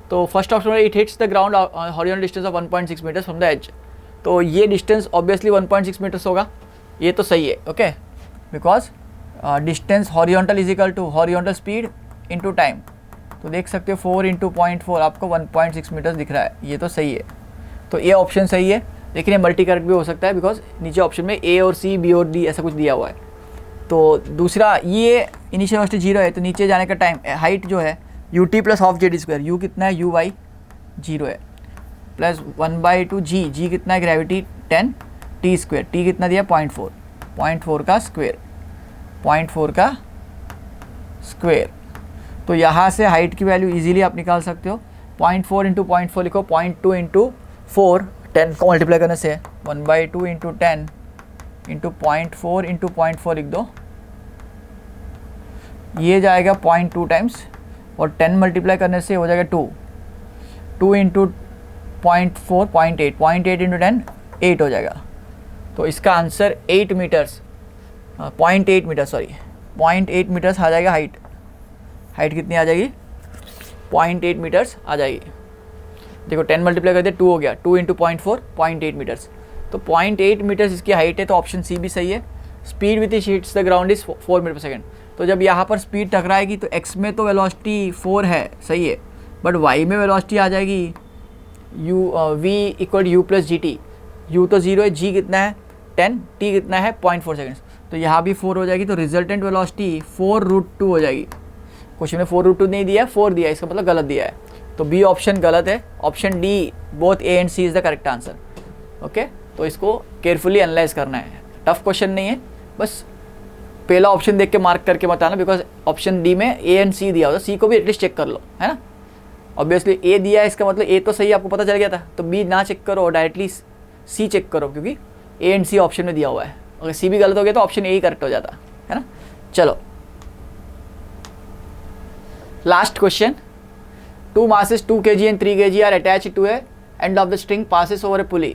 तो first option it hits the ground horizontal distance of 1.6 metres from the edge. तो ये डिस्टेंस ऑब्वियसली 1.6 मीटर्स होगा, ये तो सही है। Okay, because distance horizontal is equal to horizontal speed into time. तो देख सकते हो 4 × 0.4 आपको 1.6 मीटर्स दिख रहा है, ये तो सही है। तो ये ऑप्शन सही है, लेकिन ये मल्टी करेक्ट भी हो सकता है, बिकॉज नीचे ऑप्शन में ए और सी, बी और डी ऐसा कुछ दिया हुआ है। तो दूसरा, ये इनिशियल वेलोसिटी 0 है, तो नीचे जाने का टाइम, हाइट जो है ut plus half JD², you कितना है, u/, 0 है, प्लस 1/2 g कितना है, ग्रेविटी 10, t², t कितना दिया 0.4 का स्क्वेयर, 0.4 का स्क्वेयर। तो यहाँ से हाइट की वैल्यू इजीली आप निकाल सकते हो। 0.4 × 0.4 लिखो, 0.2 × 4, 10 को मल्टीप्लाई करने से 1/2 × 10 × 0.4 × 0.4 लिख दो, ये जाएगा 0.2 टाइम्स, और 10 मल्टीप्लाई करने से हो जाएगा 2, 2 इंटू 0.4 0.8 0.8 इंटू 10 8 हो जाएगा। तो इसका आंसर 8 मीटर्स 0.8 मीटर 0.8 मीटर्स आ जाएगा। हाइट कितनी आ जाएगी? 0.8 मीटर्स आ जाएगी। देखो 10 मल्टीप्लाई कर दिया 2 हो गया, 2 इंटू 0.4 0.8 मीटर्स। तो 0.8 मीटर्स इसकी हाइट है, तो ऑप्शन सी भी सही है। Speed with which hits the ground is 4 metre per second. तो जब यहाँ पर स्पीड टकराएगी तो एक्स में तो वेलोसिटी 4 है, सही है, बट वाई में वेलोसिटी आ जाएगी v equal u plus g t. U तो 0 है, जी कितना है 10, टी कितना है 0.4 सेकेंड्स, तो यहाँ भी 4 हो जाएगी। तो रिजल्टेंट वेलोसिटी 4√2 हो जाएगी। क्वेश्चन में 4√2 नहीं दिया, 4 दिया, इसका मतलब गलत दिया है। तो बी ऑप्शन गलत है। Option D both A and C is the correct answer. Okay, तो इसको केयरफुली एनालाइज करना है। टफ क्वेश्चन नहीं है, बस पहला ऑप्शन देख के मार्क करके बताना, बिकॉज ऑप्शन डी में ए एंड सी दिया होता, सी को भी एटलीस्ट चेक कर लो, है ना। ऑब्वियसली ए दिया है, इसका मतलब ए तो सही आपको पता चल गया था, तो बी ना चेक करो और डायरेक्टली सी चेक करो, क्योंकि ए एंड सी ऑप्शन में दिया हुआ है। अगर सी भी गलत हो गया तो ऑप्शन ए ही करेक्ट हो जाता है ना। चलो last question. 2 masses 2 kg and 3 kg are attached to a end of the string passes over a pulley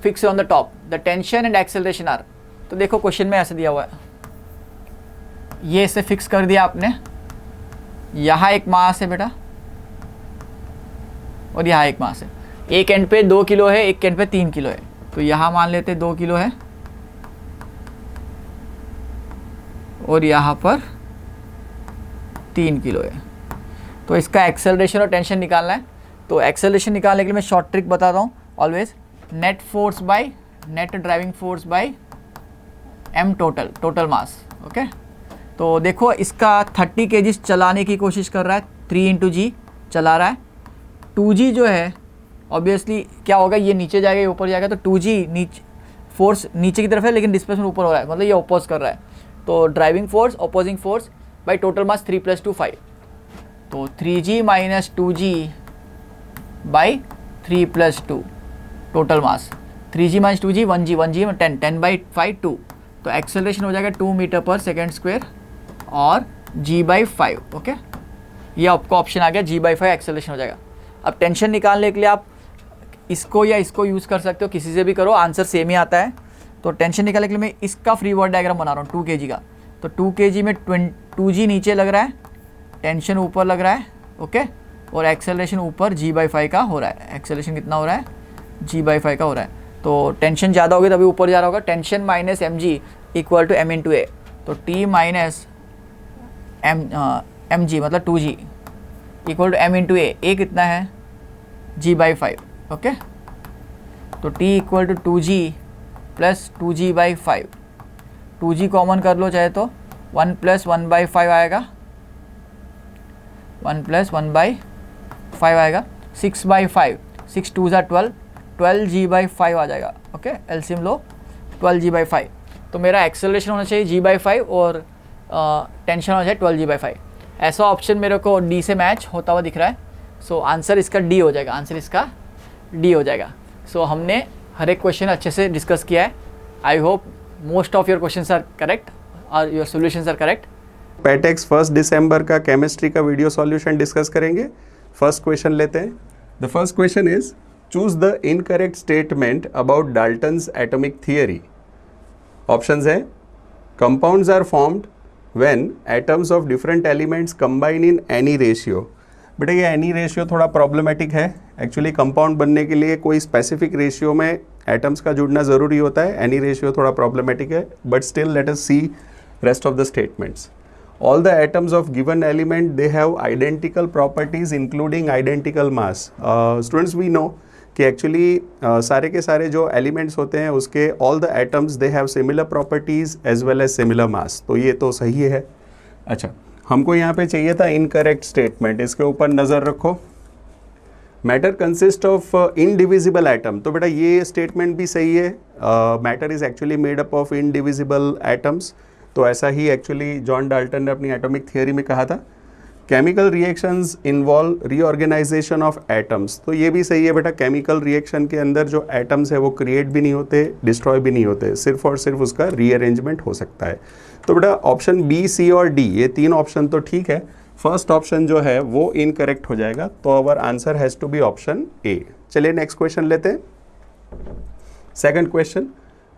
fixed on the top. The tension and acceleration are। तो देखो question में ऐसे दिया हुआ है, ये इसे फिक्स कर दिया आपने, यहाँ एक मास है बेटा और यहाँ एक मास है। एक एंड पे 2 किलो है, एक एंड पे 3 किलो है। तो यहाँ मान लेते 2 किलो है और यहाँ पर 3 किलो है। तो इसका एक्सेलरेशन और टेंशन निकालना है। तो एक्सेलरेशन निकालने के लिए मैं शॉर्ट ट्रिक बताता हूँ always, net force by net driving force by M total mass. Okay, तो देखो इसका 30 kg चलाने की कोशिश कर रहा है, 3 इंटू जी चला रहा है। 2g जो है ऑब्वियसली क्या होगा, ये नीचे जाएगा ये ऊपर जाएगा, तो 2g नीचे फोर्स नीचे की तरफ है लेकिन डिस्प्लेसमेंट ऊपर हो रहा है, मतलब ये अपोज कर रहा है। तो driving force opposing force by total mass 3 + 2 5। तो 3g minus 2g by 3 + 2 total mass. 3g minus 2g 1g 10 10/5 2। तो एक्सेलरेशन हो जाएगा 2 मीटर पर सेकेंड स्क्वायर और g/5। ओके, ये आपको ऑप्शन आ गया, g/5 एक्सेलरेशन हो जाएगा। अब टेंशन निकालने के लिए आप इसको या इसको यूज़ कर सकते हो, किसी से भी करो, आंसर सेम ही आता है। तो टेंशन निकालने के लिए मैं इसका फ्री बॉडी डायग्राम बना रहा हूँ 2 kg का। तो 2 kg में 2g नीचे लग रहा है, टेंशन ऊपर लग रहा है, ओके, और एक्सेलरेशन ऊपर g/5 का हो रहा है। एक्सेलरेशन कितना हो रहा है? g/5 का हो रहा है। तो टेंशन ज़्यादा होगी तभी ऊपर जा रहा होगा। Tension minus mg equal to m into a. तो t माइनस mg मतलब 2g equal to m into a कितना है? g/5। ओके, तो t equal to 2g plus 2g/5। 2g common कर लो चाहे तो 1 + 1/5 आएगा, 1 + 1/5 आएगा। 6/5, 6 2 = 12, 12g/5 आ जाएगा। ओके, एलसीएम लो 12g/5। तो मेरा एक्सेलरेशन होना चाहिए g/5 और टेंशन होना चाहिए 12g/5। ऐसा ऑप्शन मेरे को डी से मैच होता हुआ दिख रहा है। सो आंसर इसका डी हो जाएगा, आंसर इसका डी हो जाएगा। सो हमने हर एक क्वेश्चन अच्छे से डिस्कस किया है। I hope most of your questions are correct और योर सॉल्यूशंस आर करेक्ट। पैटेक्स 1 दिसंबर का केमिस्ट्री का वीडियो सॉल्यूशन डिस्कस करेंगे। फर्स्ट क्वेश्चन लेते हैं। The first question is choose the incorrect statement about Dalton's atomic theory. Options है compounds are formed when atoms of different elements combine in any ratio. बेटा ये any ratio थोड़ा problematic है। Actually compound बनने के लिए कोई स्पेसिफिक रेशियो में एटम्स का जुड़ना ज़रूरी होता है। एनी रेशियो थोड़ा प्रॉब्लमेटिक है, but still let us see rest of the statements. All the atoms of given element they have identical properties including identical mass. Students we know कि actually सारे के सारे जो elements होते हैं उसके all the atoms they have similar properties as well as similar mass. तो ये तो सही है। अच्छा, हमको यहाँ पे चाहिए था incorrect statement, इसके ऊपर नज़र रखो। Matter consist of indivisible atom. तो बेटा ये स्टेटमेंट भी सही है, matter is actually made up of indivisible atoms. तो ऐसा ही एक्चुअली जॉन डाल्टन ने अपनी एटॉमिक थियरी में कहा था। Chemical reactions involve reorganisation of atoms. तो ये भी सही है बेटा, केमिकल रिएक्शन के अंदर जो एटम्स है वो क्रिएट भी नहीं होते, डिस्ट्रॉय भी नहीं होते, सिर्फ और सिर्फ उसका रीअरेंजमेंट हो सकता है। तो बेटा ऑप्शन बी, सी और डी ये तीन ऑप्शन तो ठीक है। फर्स्ट ऑप्शन जो है वो इनकरेक्ट हो जाएगा, तो our answer has to be option A. चलिए नेक्स्ट क्वेश्चन लेते हैं। Second question,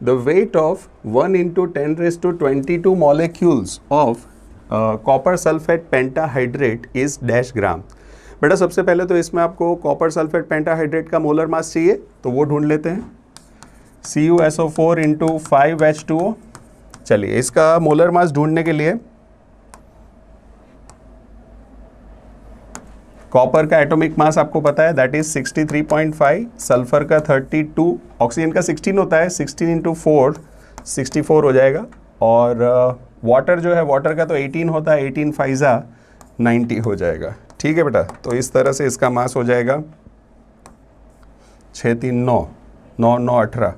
the weight of 1 into 10⁻22 molecules of copper sulphate pentahydrate is dash gram. बेटा सबसे पहले तो इसमें आपको कॉपर सल्फेट पेंटाहाइड्रेट का मोलर मास चाहिए, तो वो ढूंढ लेते हैं। CuSO4 into 5H2O। चलिए इसका मोलर मास ढूंढने के लिए कॉपर का एटॉमिक मास आपको पता है, दैट इज 63.5, सल्फर का 32, ऑक्सीजन का 16 होता है, 16 into 4 64 हो जाएगा, और वाटर जो है वाटर का तो 18 होता है, 18 5 90 हो जाएगा। ठीक है बेटा, तो इस तरह से इसका मास हो जाएगा 6 3 9 9 9 18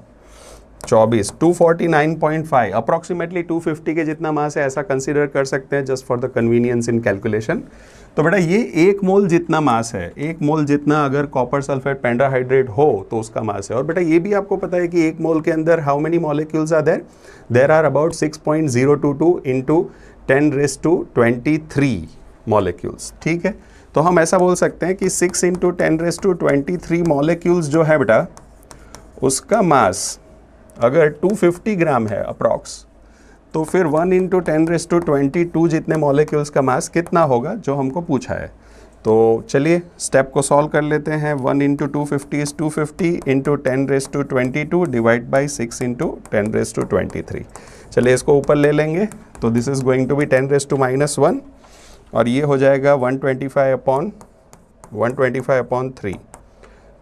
24 249.5, अप्रॉक्सीमेटली 250 के जितना मास है, ऐसा कंसीडर कर सकते हैं just for the convenience in calculation. तो बेटा ये 1 मोल जितना मास है, 1 मोल जितना अगर कॉपर सल्फेट पेंटाहाइड्रेट हो तो उसका मास है। और बेटा ये भी आपको पता है कि 1 मोल के अंदर how many molecules are there, there are about 6.022 into 10⁻23 molecules. ठीक है, तो हम ऐसा बोल सकते हैं कि 6 into 10⁻23 मॉलिक्यूल्स जो है बेटा, उसका मास अगर 250 ग्राम है अप्रॉक्स, तो फिर 1 into 10⁻22 जितने मॉलिक्यूल्स का मास कितना होगा जो हमको पूछा है। तो चलिए स्टेप को सॉल्व कर लेते हैं। 1 into 250 is 250 into 10⁻22 divide by 6 into 10⁻23। चलिए इसको ऊपर ले लेंगे, तो this is going to be 10⁻⁻1 और ये हो जाएगा 125/3।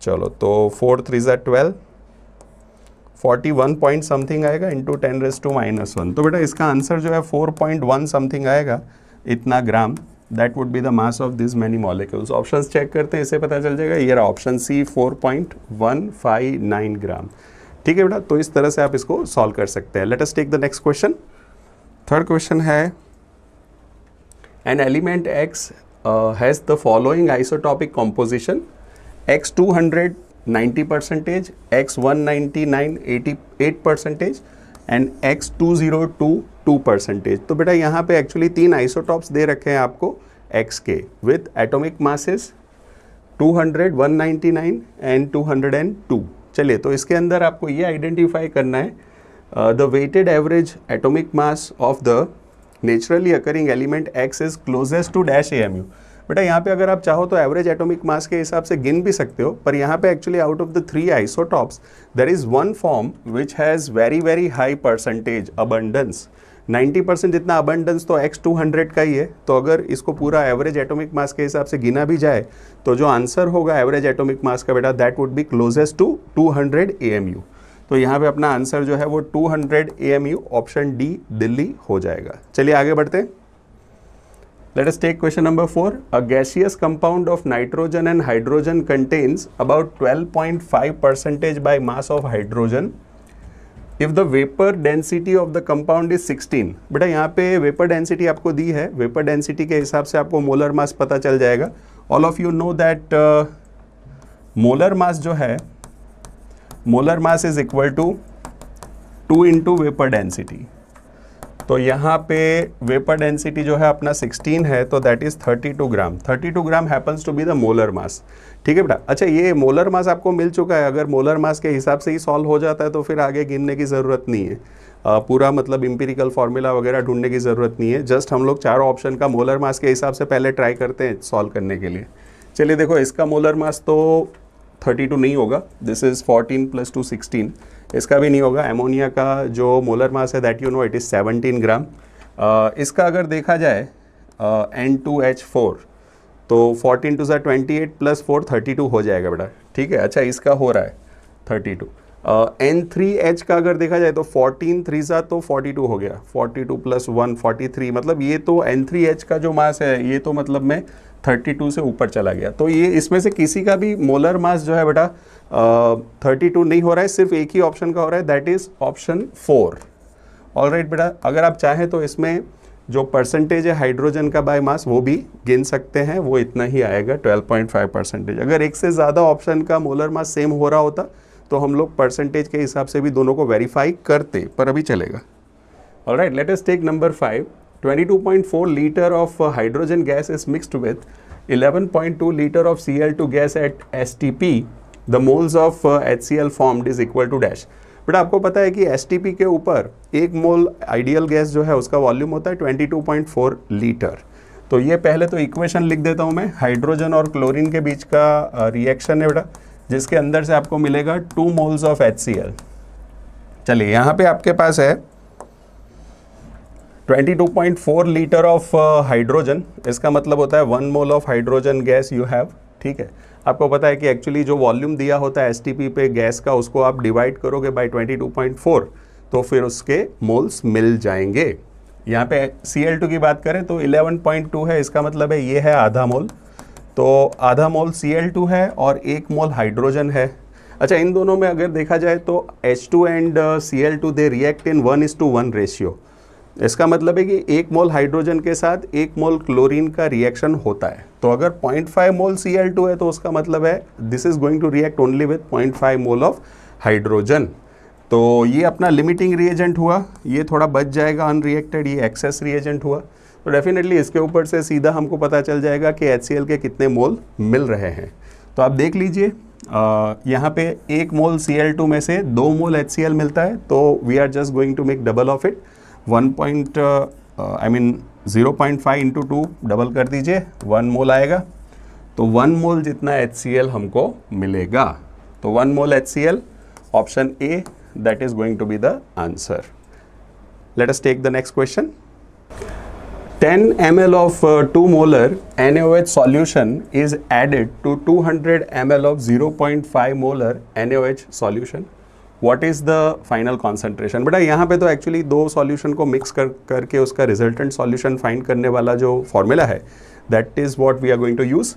चलो तो 4 3 12, 41 पॉइंट समथिंग आएगा इंटू 10⁻⁻1। तो बेटा इसका आंसर जो है 4.1 समथिंग आएगा, इतना gram. That would be the mass of this many molecules. Options check करते हैं, इससे पता चल जाएगा। ये रहा ऑप्शन सी 4.159 ग्राम। ठीक है बेटा, तो इस तरह से आप इसको सॉल्व कर सकते हैं। Let us take the next question. Third question है, an element X has the following isotopic composition, X 200 90%, x 199 88% and x 202 2%। तो बेटा यहाँ पे एक्चुअली 3 आइसोटॉप्स दे रखे हैं आपको x के, विथ एटॉमिक मासेस 200 199 एंड 202। चलिए तो इसके अंदर आपको ये आइडेंटिफाई करना है the weighted average atomic mass of the naturally occurring element x is closest to dash AMU। बेटा यहाँ पे अगर आप चाहो तो एवरेज एटॉमिक मास के हिसाब से गिन भी सकते हो, पर यहाँ पे actually out of the 3 isotopes there is one form which has very very high percentage abundance. 90% जितना अबंडेंस तो x 200 का ही है। तो अगर इसको पूरा एवरेज एटॉमिक मास के हिसाब से गिना भी जाए तो जो आंसर होगा एवरेज एटॉमिक मास का बेटा, that would be closest to 200 AMU। तो यहाँ पे अपना आंसर जो है वो 200 AMU, ऑप्शन डी दिल्ली हो जाएगा। चलिए आगे बढ़ते हैं। Let us take question number 4. A gaseous compound of nitrogen and hydrogen contains about 12.5% by mass of hydrogen. If the vapor density of the compound is 16, बेटा यहाँ पे vapor density आपको दी है, vapor density के हिसाब से आपको molar mass पता चल जाएगा। All of you know that molar mass जो है, molar mass is equal to 2 into vapor density। तो यहाँ पे वेपर डेंसिटी जो है अपना 16 है, तो that is 32 gram. 32 gram happens to be the molar mass. ठीक है बेटा, अच्छा ये मोलर मास आपको मिल चुका है। अगर मोलर मास के हिसाब से ही सॉल्व हो जाता है तो फिर आगे गिनने की ज़रूरत नहीं है, पूरा मतलब इम्पीरिकल फार्मूला वगैरह ढूंढने की ज़रूरत नहीं है। जस्ट हम लोग चारों ऑप्शन का मोलर मास के हिसाब से पहले ट्राई करते हैं सॉल्व करने के लिए। चलिए देखो, इसका मोलर मास तो 32 नहीं होगा, दिस इज़ 14 + 2 16। इसका भी नहीं होगा। एमोनिया का जो मोलर मास है that you know it is 17 ग्राम। इसका अगर देखा जाए N2H4 तो 14 2 28 + 4 32 हो जाएगा बेटा। ठीक है, अच्छा इसका हो रहा है 32। N3H का अगर देखा जाए तो 14 3 तो 42 हो गया, 42 + 1 43। मतलब ये तो N3H का जो मास है ये तो मतलब में 32 से ऊपर चला गया। तो ये इसमें से किसी का भी मोलर मास जो है बेटा 32 नहीं हो रहा है, सिर्फ एक ही ऑप्शन का हो रहा है, दैट इज ऑप्शन 4। ऑलराइट बेटा, अगर आप चाहें तो इसमें जो परसेंटेज है हाइड्रोजन का बाय मास वो भी गिन सकते हैं, वो इतना ही आएगा 12.5%। अगर एक से ज़्यादा ऑप्शन का मोलर मास सेम हो रहा होता तो हम लोग परसेंटेज के हिसाब से भी दोनों को वेरीफाई करते, पर अभी चलेगा। Alright, let us take number 5। 22.4 liter of hydrogen gas is mixed with 11.2 liter of Cl2 gas at STP. The moles of HCl formed is equal to dash. बेटा आपको पता है कि STP के ऊपर 1 मोल आइडियल गैस जो है उसका वॉल्यूम होता है 22.4 लीटर. तो ये पहले तो इक्वेशन लिख देता हूँ मैं. हाइड्रोजन और क्लोरीन के बीच का रिएक्शन है बेटा, जिसके अंदर से आपको मिलेगा 2 मोल्स ऑफ HCl. चलिए यहाँ पे आपके पास है 22.4 लीटर ऑफ हाइड्रोजन. इसका मतलब होता है 1 मोल of hydrogen gas you have. ठीक है, आपको पता है कि एक्चुअली जो वॉल्यूम दिया होता है STP पे गैस का, उसको आप डिवाइड करोगे बाय 22.4 तो फिर उसके मोल्स मिल जाएंगे. यहाँ पे Cl2 की बात करें तो 11.2 है, इसका मतलब है ये है आधा मोल. तो आधा मोल Cl2 है और 1 मोल हाइड्रोजन है. अच्छा, इन दोनों में अगर देखा जाए तो H2 and Cl2 they react in 1:1 ratio. इसका मतलब है कि 1 मोल हाइड्रोजन के साथ 1 मोल क्लोरीन का रिएक्शन होता है. तो अगर 0.5 मोल Cl2 है तो उसका मतलब है this is going to react only with 0.5 mole of hydrogen. तो ये अपना लिमिटिंग रिएजेंट हुआ, ये थोड़ा बच जाएगा अनरिएक्टेड, ये एक्सेस रिएजेंट हुआ. तो डेफिनेटली इसके ऊपर से सीधा हमको पता चल जाएगा कि HCl के कितने मोल मिल रहे हैं. तो आप देख लीजिए यहाँ पे 1 मोल Cl2 में से 2 मोल HCl मिलता है. तो we are just going to make double of it. 0.5 into 2 double कर दीजिए, 1 मोल आएगा. तो 1 मोल जितना HCl हमको मिलेगा. तो 1 मोल HCl, option A, that is going to be the answer. Let us take the next question. 10 ml of 2 molar NaOH solution is added to 200 ml of 0.5 molar NaOH solution. What is the final concentration? बेटा यहाँ पे तो actually 2 solution को mix करके उसका resultant solution find करने वाला जो फॉर्मूला है, that is what we are going to use.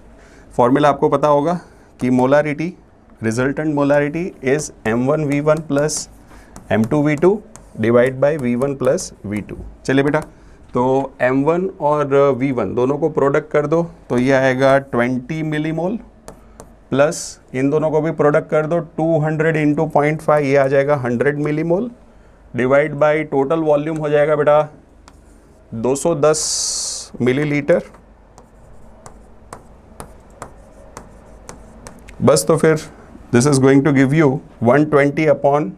Formula आपको पता होगा कि molarity, resultant molarity is M1V1 plus M2V2 divide by V1 plus V2. चलिए बेटा, तो M1 और V1 दोनों को प्रोडक्ट कर दो तो ये आएगा 20 मिलीमोल, प्लस इन दोनों को भी प्रोडक्ट कर दो 200 इंटू 0.5, ये आ जाएगा 100 millimole, divide by total volume हो जाएगा बेटा 210 मिलीलीटर. बस तो फिर this is going to give you 120 upon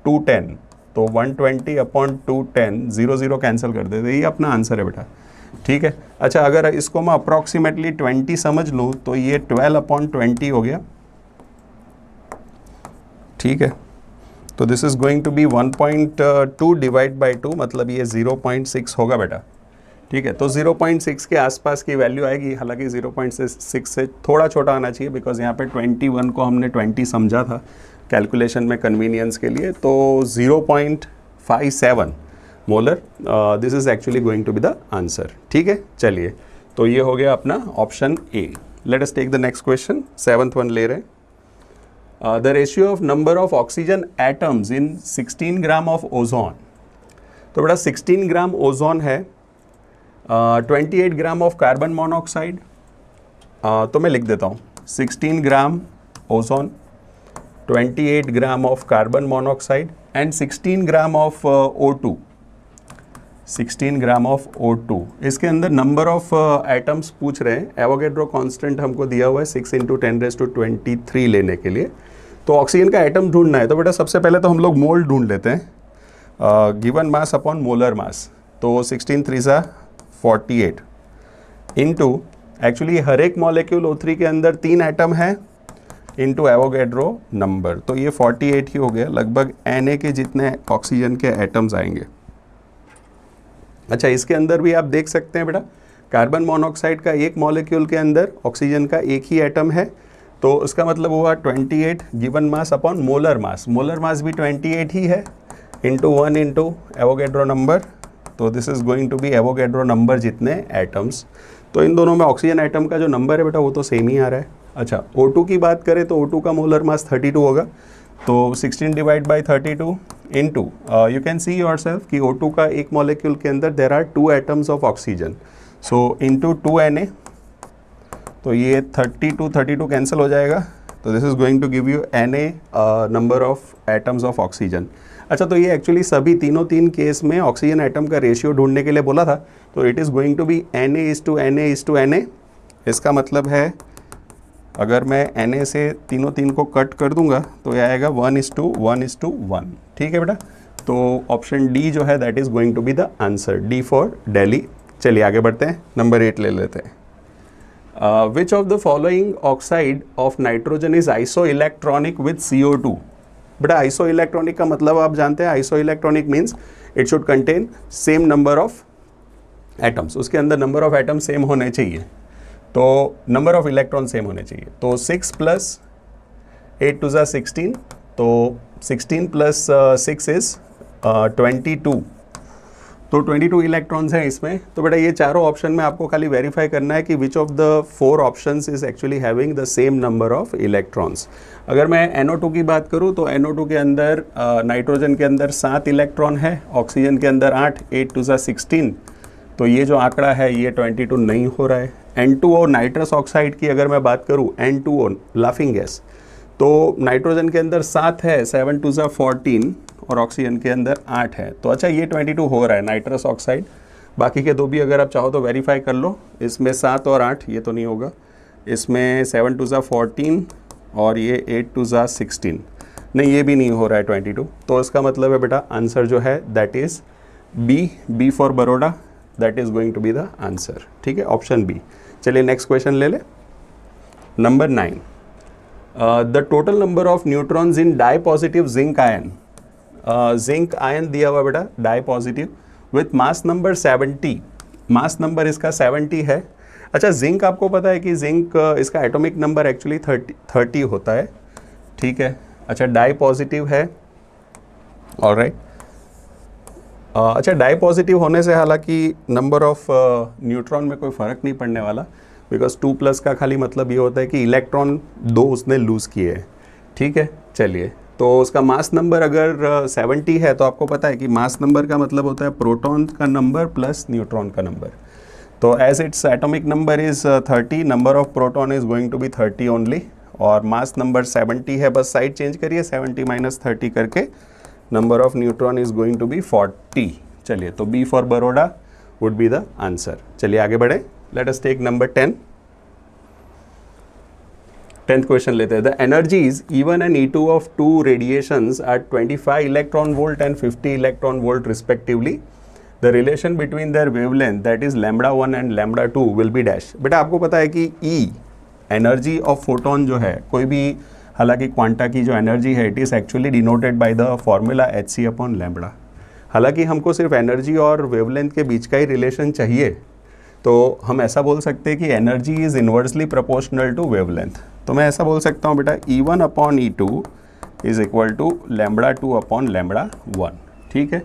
210. तो 120 अपॉन 210, 0 कैंसिल कर देते, ये अपना आंसर है बेटा. ठीक है. अच्छा, अगर इसको मैं अप्रॉक्सीमेटली 20 समझ लूँ तो ये 12 अपॉन 20 हो गया. ठीक है. तो this is going to be 1.2 divide by 2, मतलब ये 0.6 होगा बेटा. ठीक है. तो 0.6 के आसपास की वैल्यू आएगी. हालांकि 0.6 से थोड़ा छोटा आना चाहिए, बिकॉज यहाँ पे 21 को हमने 20 समझा था कैलकुलेशन में कन्वीनियंस के लिए. तो 0.57 molar, this is actually going to be the answer. ठीक है. चलिए, तो ये हो गया अपना option A. Let us take the next question. 7th one ले रहे हैं. The ratio of number of oxygen atoms in 16 gram of ozone. तो बेटा 16 ग्राम ओजोन है, 28 ग्राम ऑफ कार्बन मोनोऑक्साइड. तो मैं लिख देता हूँ 16 gram ozone, 28 gram of carbon monoxide and 16 gram of O2. 16 gram of O2. इसके अंदर नंबर ऑफ एटम्स पूछ रहे हैं. एवोगैड्रो कांस्टेंट हमको दिया हुआ है 6 × 10⁻23 लेने के लिए. तो ऑक्सीजन का एटम ढूंढना है. तो बेटा सबसे पहले तो हम लोग मोल ढूंढ लेते हैं. गिवन मास अपॉन मोलर मास. तो 16 3 48 इंटू, एक्चुअली हर एक मॉलिक्यूल O3 के अंदर 3 एटम है, इंटू एवोगैड्रो नंबर. तो ये 48 ही हो गया. लगभग Na के जितने ऑक्सीजन के एटम्स आएंगे. अच्छा, इसके अंदर भी आप देख सकते हैं बेटा, कार्बन मोनोऑक्साइड का एक मॉलिक्यूल के अंदर ऑक्सीजन का एक ही एटम है. तो उसका मतलब हुआ 28 given mass upon molar mass. Molar mass भी 28 ही है, इंटू 1 इंटू एवोगैड्रो नंबर. तो this is going to be Avogadro number जितने एटम्स. तो इन दोनों में ऑक्सीजन एटम का जो नंबर है बेटा वो तो सेम ही आ रहा है. अच्छा, O2 की बात करें तो O2 का मोलर मास 32 होगा. तो 16 divide by 32 into, you can see yourself कि O2 का एक मॉलिक्यूल के अंदर there are 2 atoms of oxygen. So into 2 Na. तो ये 32 कैंसिल हो जाएगा. तो this is going to give you Na number of atoms of oxygen. अच्छा, तो ये एक्चुअली सभी तीन केस में ऑक्सीजन एटम का रेशियो ढूंढने के लिए बोला था, तो it is going to be Na:Na:Na। इसका मतलब है अगर मैं Na से तीन को कट कर दूंगा तो यह आएगा 1:1:1। ठीक है बेटा, तो ऑप्शन डी जो है that is going to be the answer, D for Delhi. चलिए आगे बढ़ते हैं, नंबर 8 ले लेते हैं। Which of the following oxide of nitrogen is isoelectronic with CO2। बेटा आइसो इलेक्ट्रॉनिक का मतलब आप जानते हैं, isoelectronic means it should contain same number of atoms, उसके अंदर नंबर ऑफ एटम सेम होने चाहिए, तो नंबर ऑफ इलेक्ट्रॉन सेम होने चाहिए। तो 6 + 8 × 16, तो 16 + 6 इज 22, तो 22 इलेक्ट्रॉन्स हैं इसमें। तो बेटा ये चारों ऑप्शन में आपको खाली वेरीफाई करना है कि विच of the 4 options is actually having the same number of electrons. अगर मैं NO2 की बात करूं तो NO2 के अंदर नाइट्रोजन के अंदर 7 इलेक्ट्रॉन है, ऑक्सीजन के अंदर 8, 8 × 16, तो ये जो आंकड़ा है ये 22 नहीं हो रहा है। N2O नाइट्रस ऑक्साइड की अगर मैं बात करूं, N2O लाफिंग गैस, तो नाइट्रोजन के अंदर 7 है, 7 × 14, और ऑक्सीजन के अंदर 8 है। तो अच्छा ये 22 हो रहा है नाइट्रस ऑक्साइड। बाकी के दो भी अगर आप चाहो तो वेरीफाई कर लो, इसमें 7 और 8 ये तो नहीं होगा, इसमें 7 × 14 और ये 8 × 16, नहीं ये भी नहीं हो रहा है 22। तो इसका मतलब है बेटा आंसर जो है that is B for Baroda, that is going to be the answer. ठीक है, ऑप्शन बी। चलिए नेक्स्ट क्वेश्चन ले ले, number 9। The total number of neutrons in dipositive zinc ion, zinc ion दिया हुआ बेटा dipositive with mass number 70, mass number इसका 70 है। अच्छा जिंक आपको पता है कि जिंक इसका एटॉमिक नंबर एक्चुअली 30 होता है। ठीक है, अच्छा डाई पॉजिटिव है, ऑलराइट। अच्छा डाई पॉजिटिव होने से हालांकि नंबर ऑफ न्यूट्रॉन में कोई फ़र्क नहीं पड़ने वाला, बिकॉज 2+ का खाली मतलब ये होता है कि इलेक्ट्रॉन 2 उसने लूज़ किए हैं। ठीक है, चलिए तो उसका मास नंबर अगर 70 है तो आपको पता है कि मास नंबर का मतलब होता है प्रोटॉन का नंबर प्लस न्यूट्रॉन का नंबर। तो as its atomic number is 30, number of proton is going to be 30 only, और मास नंबर 70 है, बस साइड चेंज करिए, 70 - 30 करके number of neutron is going to be 40। चलिए तो B for Baroda would be the answer. चलिए आगे बढ़े, let us take number 10। 10th question लेते हैं। The energies E1 and E2 of 2 radiations are 25 electron volt and 50 electron volt respectively. The relation between their wavelength that is λ1 and λ2 will be dash. बेटा आपको पता है कि E energy of photon जो है, कोई भी हालांकि क्वांटा की जो एनर्जी है it is actually denoted by the formula hc/λ। हालांकि हमको सिर्फ एनर्जी और वेवलेंथ के बीच का ही रिलेशन चाहिए, तो हम ऐसा बोल सकते हैं कि energy is inversely proportional to wavelength. तो मैं ऐसा बोल सकता हूँ बेटा E1/E2 इज़ इक्वल टू λ2/λ1। ठीक है,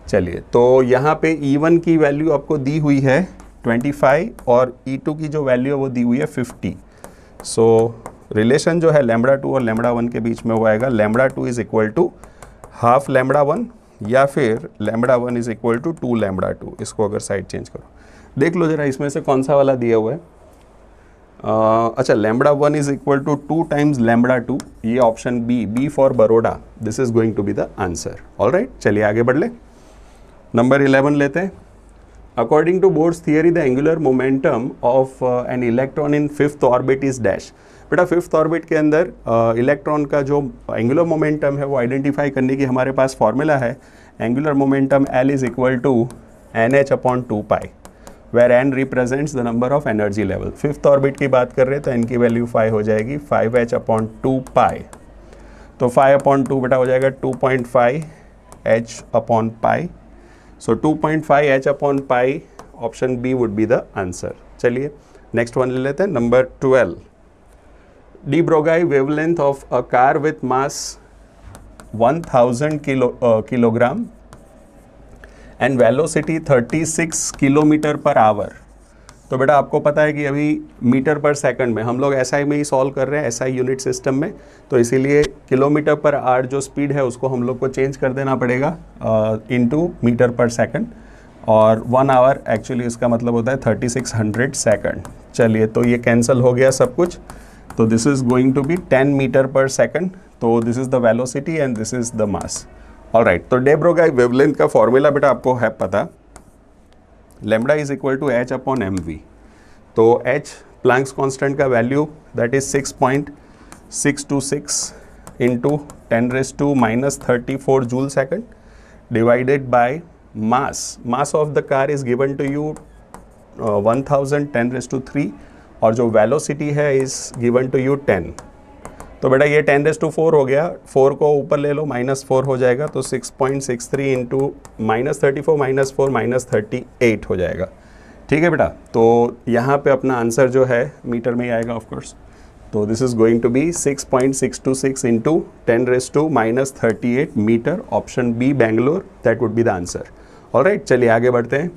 चलिए तो यहाँ पे E1 की वैल्यू आपको दी हुई है 25 और E2 की जो वैल्यू है वो दी हुई है 50। सो रिलेशन जो है λ2 और λ1 के बीच में वो आएगा λ2 इज़ इक्वल टू हाफ λ1 या फिर λ1 इज़ इक्वल टू 2 λ2। इसको अगर साइड चेंज करो, देख लो जरा इसमें से कौन सा वाला दिया हुआ है। अच्छा λ1 इज़ इक्वल टू 2 टाइम्स λ2, ये option B for Baroda, this is going to be the answer. Alright, चलिए आगे बढ़ ले, नंबर 11 लेते हैं। According to Bohr's theory the angular momentum of an electron in 5th orbit is dash. बेटा 5th orbit के अंदर इलेक्ट्रॉन का जो एंगुलर मोमेंटम है वो आइडेंटिफाई करने की हमारे पास फॉर्मूला है, angular momentum L is equal to NH/2π, where n represents the number of energy level. 5th orbit की बात कर रहे हैं तो n की वैल्यू 5 हो जाएगी, 5h/2π, तो 5/2 बेटा हो जाएगा 2.5 h/π। So 2.5 h/π, option B would be the answer. चलिए नेक्स्ट वन ले लेते हैं, number 12। De Broglie wavelength of a car with mass 1000 kilogram and velocity 36 kilometre per hour. तो बेटा आपको पता है कि अभी मीटर पर सेकंड में हम लोग SI में ही सॉल्व कर रहे हैं, SI यूनिट सिस्टम में, तो इसीलिए किलोमीटर पर आवर जो स्पीड है उसको हम लोग को चेंज कर देना पड़ेगा इनटू मीटर पर सेकंड, और 1 आवर एक्चुअली इसका मतलब होता है 3600 सेकंड। चलिए तो ये कैंसिल हो गया सब कुछ, तो this is going to be 10 metre per second. तो this is the velocity and this is the mass. Alright, तो डे ब्रोगा वेवलेंथ का फॉर्मूला बेटा आपको है पता, lambda is equal to H upon M V. तो एच प्लैंक्स कांस्टेंट का value that is 6.626 into 10⁻⁻34 joule second divided by mass of the car is given to you 1010⁻³ और जो velocity है इज गिवन टू यू 10. तो बेटा ये 10⁻⁴ हो गया, 4 को ऊपर ले लो, -4 हो जाएगा. तो 6.63 इंटू -34 -4 -38 हो जाएगा. ठीक है बेटा. तो यहाँ पे अपना आंसर जो है मीटर में ही आएगा ऑफ कोर्स. तो this is going to be 6.626 into 10⁻⁻38 metre. Option B Bangalore, that would be the answer. Alright, चलिए आगे बढ़ते हैं.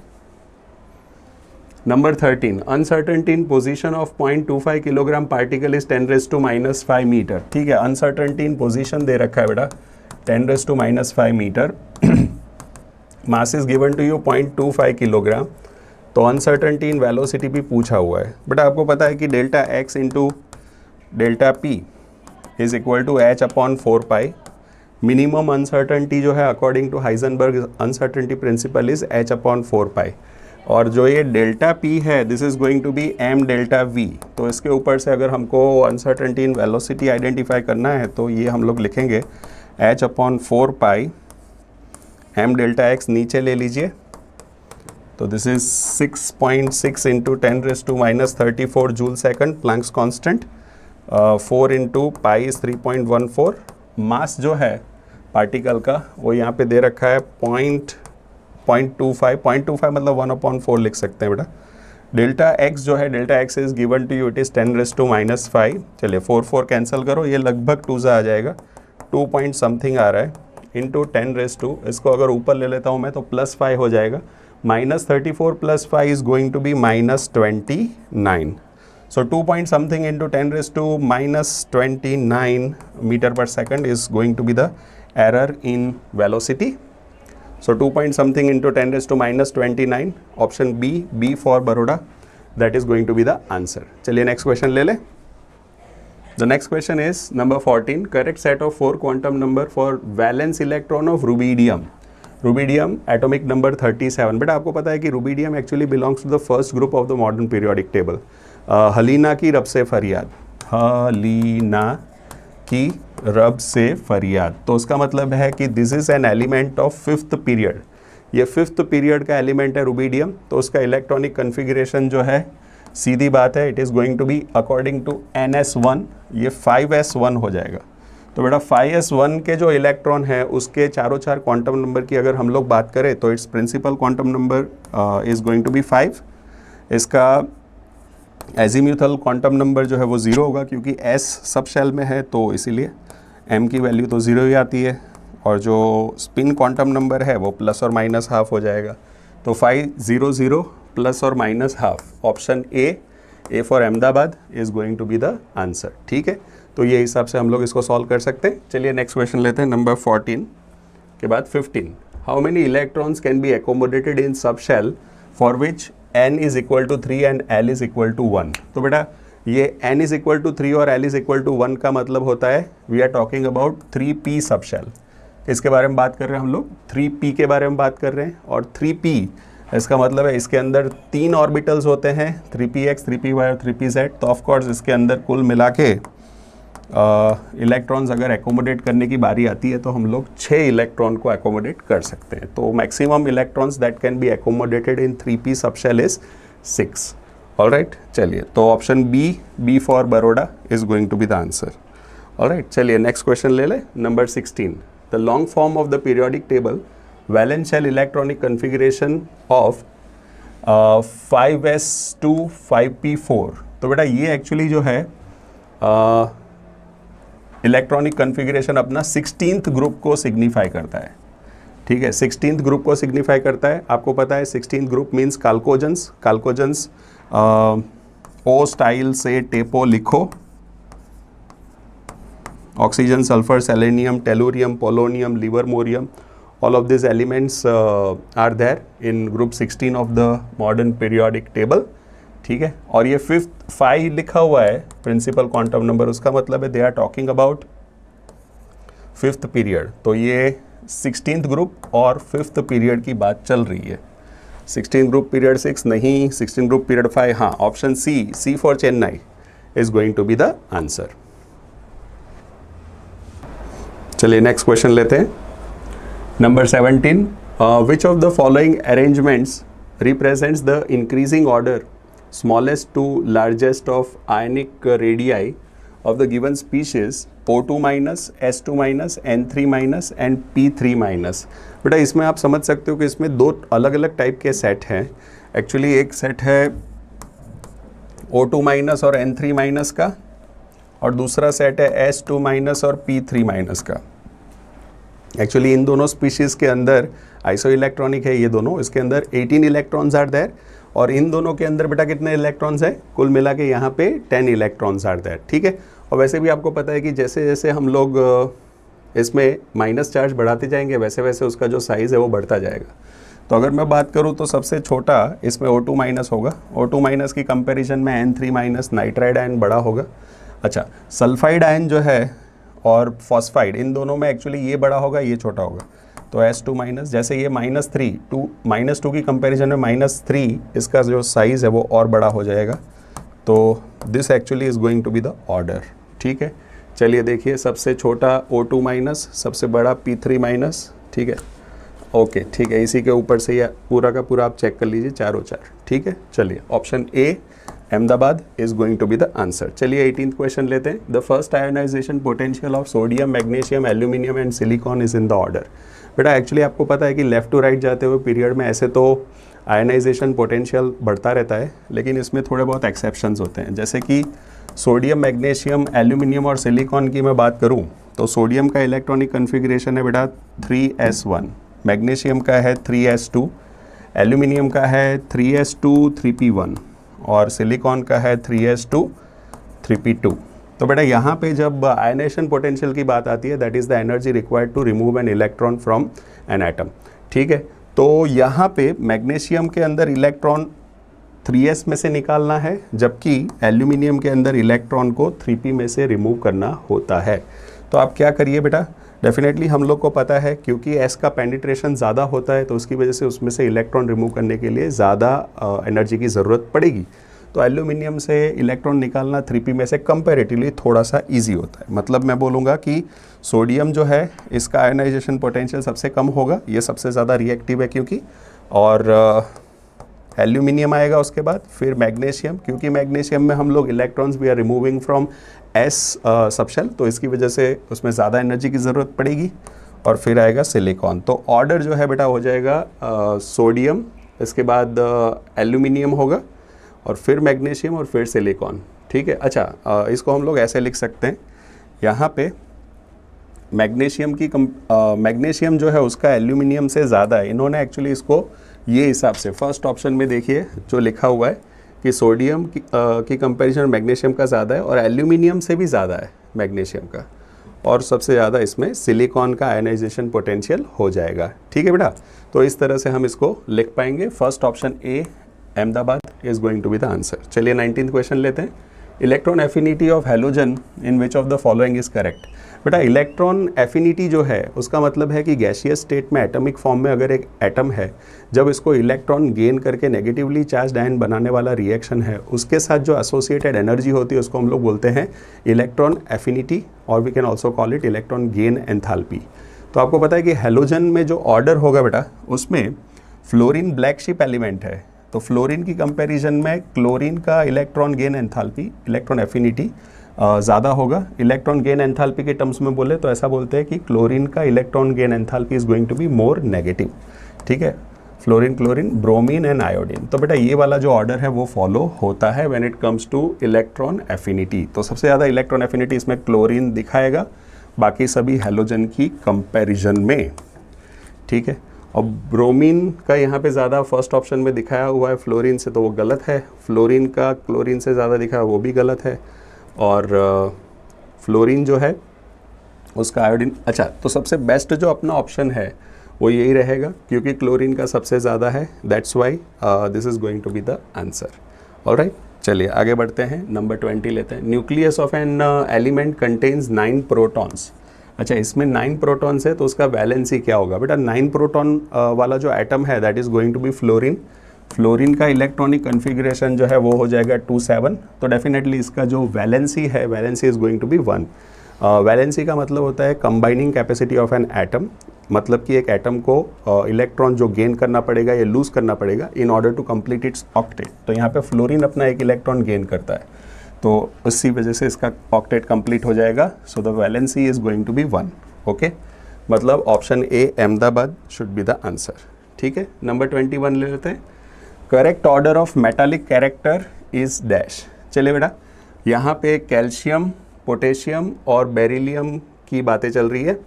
Number 13, uncertainty in position of 0.25 kilogram particle is 10⁻⁵ metre. ठीक है, अनसर्टेनिटी इन पोजीशन दे रखा है बेटा 10⁻⁵ metre. Mass is given to you 0.25 kilogram. तो अनसर्टेनिटी इन वेलोसिटी भी पूछा हुआ है. बेटा आपको पता है कि delta X into delta P is equal to H upon 4 minimum uncertainty जो है according to Heisenberg uncertainty principle is H upon 4 और जो ये डेल्टा पी है this is going to be M delta V. तो इसके ऊपर से अगर हमको अनसर्टेनिटी इन वेलोसिटी आइडेंटिफाई करना है तो ये हम लोग लिखेंगे H upon 4 M delta X नीचे ले लीजिए. तो this is 6.6 into 10⁻⁻34 joule second Planck's constant. 4 into pi is 3.14. Mass जो है पार्टिकल का वो यहाँ पे दे रखा है 0.25 मतलब 1/4 लिख सकते हैं बेटा. डेल्टा एक्स जो है delta X is given to you it is 10⁻⁻5. चलिए 4 कैंसिल करो, ये लगभग 2 सा आ जाएगा, 2 पॉइंट समथिंग आ रहा है इंटू 10⁻². इसको अगर ऊपर ले लेता हूँ मैं तो +5 हो जाएगा. -34 + 5 is going to be -29. So 2 point something into 10⁻⁻29 meter per second is going to be the error in velocity. So 2 point something into 10⁻⁻29. Option B for Baroda. That is going to be the answer. चलिए next question ले ले. The next question is number 14. Correct set of 4 quantum number for valence electron of rubidium. Rubidium atomic number 37. बेटा आपको पता है कि rubidium actually belongs to the first group of the modern periodic table. हलीना की रब से फरियाद, हलीना की रब से फरियाद. तो उसका मतलब है कि this is an element of 5th period. ये 5th पीरियड का एलिमेंट है रुबीडियम. तो उसका इलेक्ट्रॉनिक कन्फिगरेशन जो है सीधी बात है it is going to be according to NS1. ये 5S1 हो जाएगा. तो बेटा 5S1 के जो इलेक्ट्रॉन है उसके चारों चार क्वांटम नंबर की अगर हम लोग बात करें तो its principal quantum number is going to be 5. इसका एजीम्यूथल क्वांटम नंबर जो है वो 0 होगा क्योंकि S सब शेल में है तो इसीलिए M की वैल्यू तो 0 ही आती है. और जो स्पिन क्वांटम नंबर है वो ±½ हो जाएगा. तो 500 ±½ option A for Ahmedabad is going to be the answer. ठीक है, तो ये हिसाब से हम लोग इसको सॉल्व कर सकते हैं. चलिए नेक्स्ट क्वेश्चन लेते हैं. नंबर 14 के बाद 15. How many electrons can be accommodated in subshell for which n is equal to 3 and l is equal to 1. तो बेटा ये n इज इक्वल टू 3 और l इज इक्वल टू 1 का मतलब होता है we are talking about 3p सब shell. इसके बारे में बात कर रहे हैं हम लोग, 3p के बारे में बात कर रहे हैं. और 3p इसका मतलब है इसके अंदर 3 ऑर्बिटल्स होते हैं, 3px 3py और 3pz. तो ऑफकोर्स इसके अंदर कुल मिला के इलेक्ट्रॉन्स अगर एकोमोडेट करने की बारी आती है तो हम लोग 6 इलेक्ट्रॉन को एकोमोडेट कर सकते हैं. तो maximum electrons that can be accommodated in 3p subshell is 6. Alright, चलिए तो option B for Baroda is going to be the answer. Alright, चलिए नेक्स्ट क्वेश्चन ले ले. Number 16. The long form of the periodic table valence shell electronic configuration of 5s2 5p4. तो बेटा ये actually जो है इलेक्ट्रॉनिक कन्फिगरेशन अपना 16th ग्रुप को सिग्निफाई करता है. ठीक है, 16th ग्रुप को सिग्निफाई करता है. आपको पता है 16th ग्रुप मीन्स काल्कोजेंस. काल्कोजेंस ओ स्टाइल से टेपो लिखो. Oxygen, sulphur, selenium, tellurium, polonium, livermorium, all of these elements are there in group 16 of the modern periodic table. ठीक है। और ये 5th 5 लिखा हुआ है प्रिंसिपल क्वांटम नंबर, उसका मतलब है they are talking about 5th period. तो ये 16th ग्रुप और 5th पीरियड की बात चल रही है। 16th ग्रुप पीरियड 6 नहीं, 16th ग्रुप पीरियड 5, हाँ option C for Chennai is going to be the answer. चलिए नेक्स्ट क्वेश्चन लेते हैं। Number 17, which of the following arrangements represents the increasing order smallest to largest of ionic radii of the given species O2 minus, S2 minus, N3 minus and P3 minus। बेटा इसमें आप समझ सकते हो कि इसमें दो अलग अलग टाइप के सेट हैं। एक्चुअली एक सेट है O2 माइनस और N3 माइनस का, और दूसरा सेट है S2 माइनस और P3 माइनस का। एक्चुअली इन दोनों स्पीशीज़ के अंदर आइसो इलेक्ट्रॉनिक है ये दोनों, इसके अंदर 18 इलेक्ट्रॉन्स आर देयर, और इन दोनों के अंदर बेटा कितने इलेक्ट्रॉन्स हैं, कुल मिला के यहाँ पे 10 इलेक्ट्रॉन्स आर देयर, ठीक है। और वैसे भी आपको पता है कि जैसे जैसे हम लोग इसमें माइनस चार्ज बढ़ाते जाएंगे वैसे वैसे उसका जो साइज़ है वो बढ़ता जाएगा। तो अगर मैं बात करूँ तो सबसे छोटा इसमें O2 माइनस होगा, O2 माइनस की कंपेरिजन में N3 माइनस नाइट्राइड आयन बड़ा होगा। अच्छा, सल्फाइड आयन जो है और फॉस्फाइड, इन दोनों में एक्चुअली ये बड़ा होगा, ये छोटा होगा। तो S2 माइनस, जैसे ये -2 की कंपैरिजन में -3, इसका जो साइज़ है वो और बड़ा हो जाएगा। तो this actually is going to be the order, ठीक है। चलिए देखिए, सबसे छोटा O2 माइनस, सबसे बड़ा P3 माइनस, ठीक है, ओके, ठीक है। इसी के ऊपर से ये पूरा का पूरा आप चेक कर लीजिए, चारों चार, ठीक है। चलिए option A Ahmedabad is going to be the answer. चलिए 18th क्वेश्चन लेते हैं। The first ionisation potential of sodium, magnesium, aluminium and silicon is in the order. बेटा एक्चुअली आपको पता है कि लेफ्ट टू राइट जाते हुए पीरियड में ऐसे तो आयोनाइजेशन पोटेंशियल बढ़ता रहता है, लेकिन इसमें थोड़े बहुत एक्सेप्शंस होते हैं। जैसे कि सोडियम, मैग्नीशियम, एल्यूमिनियम और सिलिकॉन की मैं बात करूँ तो सोडियम का इलेक्ट्रॉनिक कन्फिग्रेशन है बेटा 3s1, मैग्नीशियम का है 3s2, एल्यूमिनियम का है 3s2 3p1 और सिलिकॉन का है 3s2 3p2। तो बेटा यहाँ पे जब आयनाइजेशन पोटेंशियल की बात आती है, that is the energy required to remove an electron from an atom, ठीक है। तो यहाँ पे मैग्नीशियम के अंदर इलेक्ट्रॉन 3s में से निकालना है, जबकि एल्यूमिनियम के अंदर इलेक्ट्रॉन को 3p में से रिमूव करना होता है। तो आप क्या करिए बेटा, डेफिनेटली हम लोग को पता है क्योंकि s का पेनिट्रेशन ज़्यादा होता है तो उसकी वजह से उसमें से इलेक्ट्रॉन रिमूव करने के लिए ज़्यादा एनर्जी की ज़रूरत पड़ेगी। तो एल्यूमिनियम से इलेक्ट्रॉन निकालना 3p में से कंपैरेटिवली थोड़ा सा इजी होता है। मतलब मैं बोलूँगा कि सोडियम जो है इसका आयोनाइजेशन पोटेंशियल सबसे कम होगा, ये सबसे ज़्यादा रिएक्टिव है क्योंकि, और एल्यूमिनियम आएगा उसके बाद, फिर मैग्नीशियम, क्योंकि मैग्नीशियम में हम लोग electrons we are removing from S subshell, तो इसकी वजह से उसमें ज़्यादा एनर्जी की ज़रूरत पड़ेगी, और फिर आएगा सिलिकॉन। तो ऑर्डर जो है बेटा हो जाएगा सोडियम, इसके बाद एल्यूमिनियम होगा, और फिर मैग्नीशियम और फिर सिलिकॉन, ठीक है। अच्छा, इसको हम लोग ऐसे लिख सकते हैं, यहाँ पे मैग्नीशियम जो है उसका एल्यूमिनियम से ज़्यादा है। इन्होंने एक्चुअली इसको ये हिसाब से फर्स्ट ऑप्शन में देखिए जो लिखा हुआ है कि सोडियम की कंपैरिजन मैग्नीशियम का ज़्यादा है और एल्यूमिनियम से भी ज़्यादा है मैग्नीशियम का, और सबसे ज़्यादा इसमें सिलिकॉन का आयनाइजेशन पोटेंशियल हो जाएगा, ठीक है बेटा। तो इस तरह से हम इसको लिख पाएंगे। First option A Ahmedabad is going to be the answer. चलिए 19th क्वेश्चन लेते हैं। Electron affinity of halogen in which of the following is correct. बेटा इलेक्ट्रॉन एफिनिटी जो है उसका मतलब है कि गैसियस स्टेट में एटॉमिक फॉर्म में अगर एक एटम है, जब इसको इलेक्ट्रॉन गेन करके नेगेटिवली चार्ज आयन बनाने वाला रिएक्शन है, उसके साथ जो एसोसिएटेड एनर्जी होती है उसको हम लोग बोलते हैं इलेक्ट्रॉन एफिनिटी, और we can also call it electron gain enthalpy. तो आपको पता है कि हैलोजन में जो ऑर्डर होगा बेटा उसमें फ्लोरीन ब्लैक शिप एलिमेंट है, तो फ्लोरीन की कंपैरिजन में क्लोरीन का electron gain enthalpy, electron affinity ज़्यादा होगा। इलेक्ट्रॉन गेन एंथैल्पी के टर्म्स में बोले तो ऐसा बोलते हैं कि क्लोरीन का electron gain enthalpy is going to be more negative, ठीक है। Fluorine, chlorine, bromine and iodine. तो बेटा ये वाला जो ऑर्डर है वो फॉलो होता है when it comes two electron affinity. तो सबसे ज़्यादा इलेक्ट्रॉन एफिनिटी इसमें क्लोरीन दिखाएगा, बाकी सभी हैलोजन की कंपैरिजन में, ठीक है। और ब्रोमीन का यहाँ पे ज़्यादा फर्स्ट ऑप्शन में दिखाया हुआ है फ्लोरीन से, तो वो गलत है। फ्लोरीन का क्लोरीन से ज़्यादा दिखा है वो भी गलत है, और फ्लोरीन जो है उसका आयोडीन। अच्छा, तो सबसे बेस्ट जो अपना ऑप्शन है वो यही रहेगा क्योंकि क्लोरीन का सबसे ज़्यादा है, that's why this is going to be the answer. Alright, चलिए आगे बढ़ते हैं, नंबर 20 लेते हैं। Nucleus of an element contains 9 protons. अच्छा, इसमें 9 प्रोटॉन्स है तो उसका वैलेंसी क्या होगा बेटा? 9 प्रोटॉन वाला जो एटम है that is going to be fluorine. Fluorine का इलेक्ट्रॉनिक कन्फिग्रेशन जो है वो हो जाएगा 2 7, तो डेफिनेटली इसका जो वैलेंसी है, valency is going to be 1। Valency का मतलब होता है combining capacity of an atom, मतलब कि एक एटम को इलेक्ट्रॉन जो गेन करना पड़ेगा या लूज़ करना पड़ेगा in order to complete its octet. तो यहाँ पे फ्लोरीन अपना एक इलेक्ट्रॉन गेन करता है, तो उसी वजह से इसका ऑक्टेट कंप्लीट हो जाएगा। So the valency is going to be 1। Okay, मतलब option A Ahmedabad should be the answer. ठीक है, नंबर 21 ले लेते हैं। Correct order of metallic character is dash. चलिए बेटा, यहाँ पे कैल्शियम, पोटेशियम और बेरिलियम की बातें चल रही है।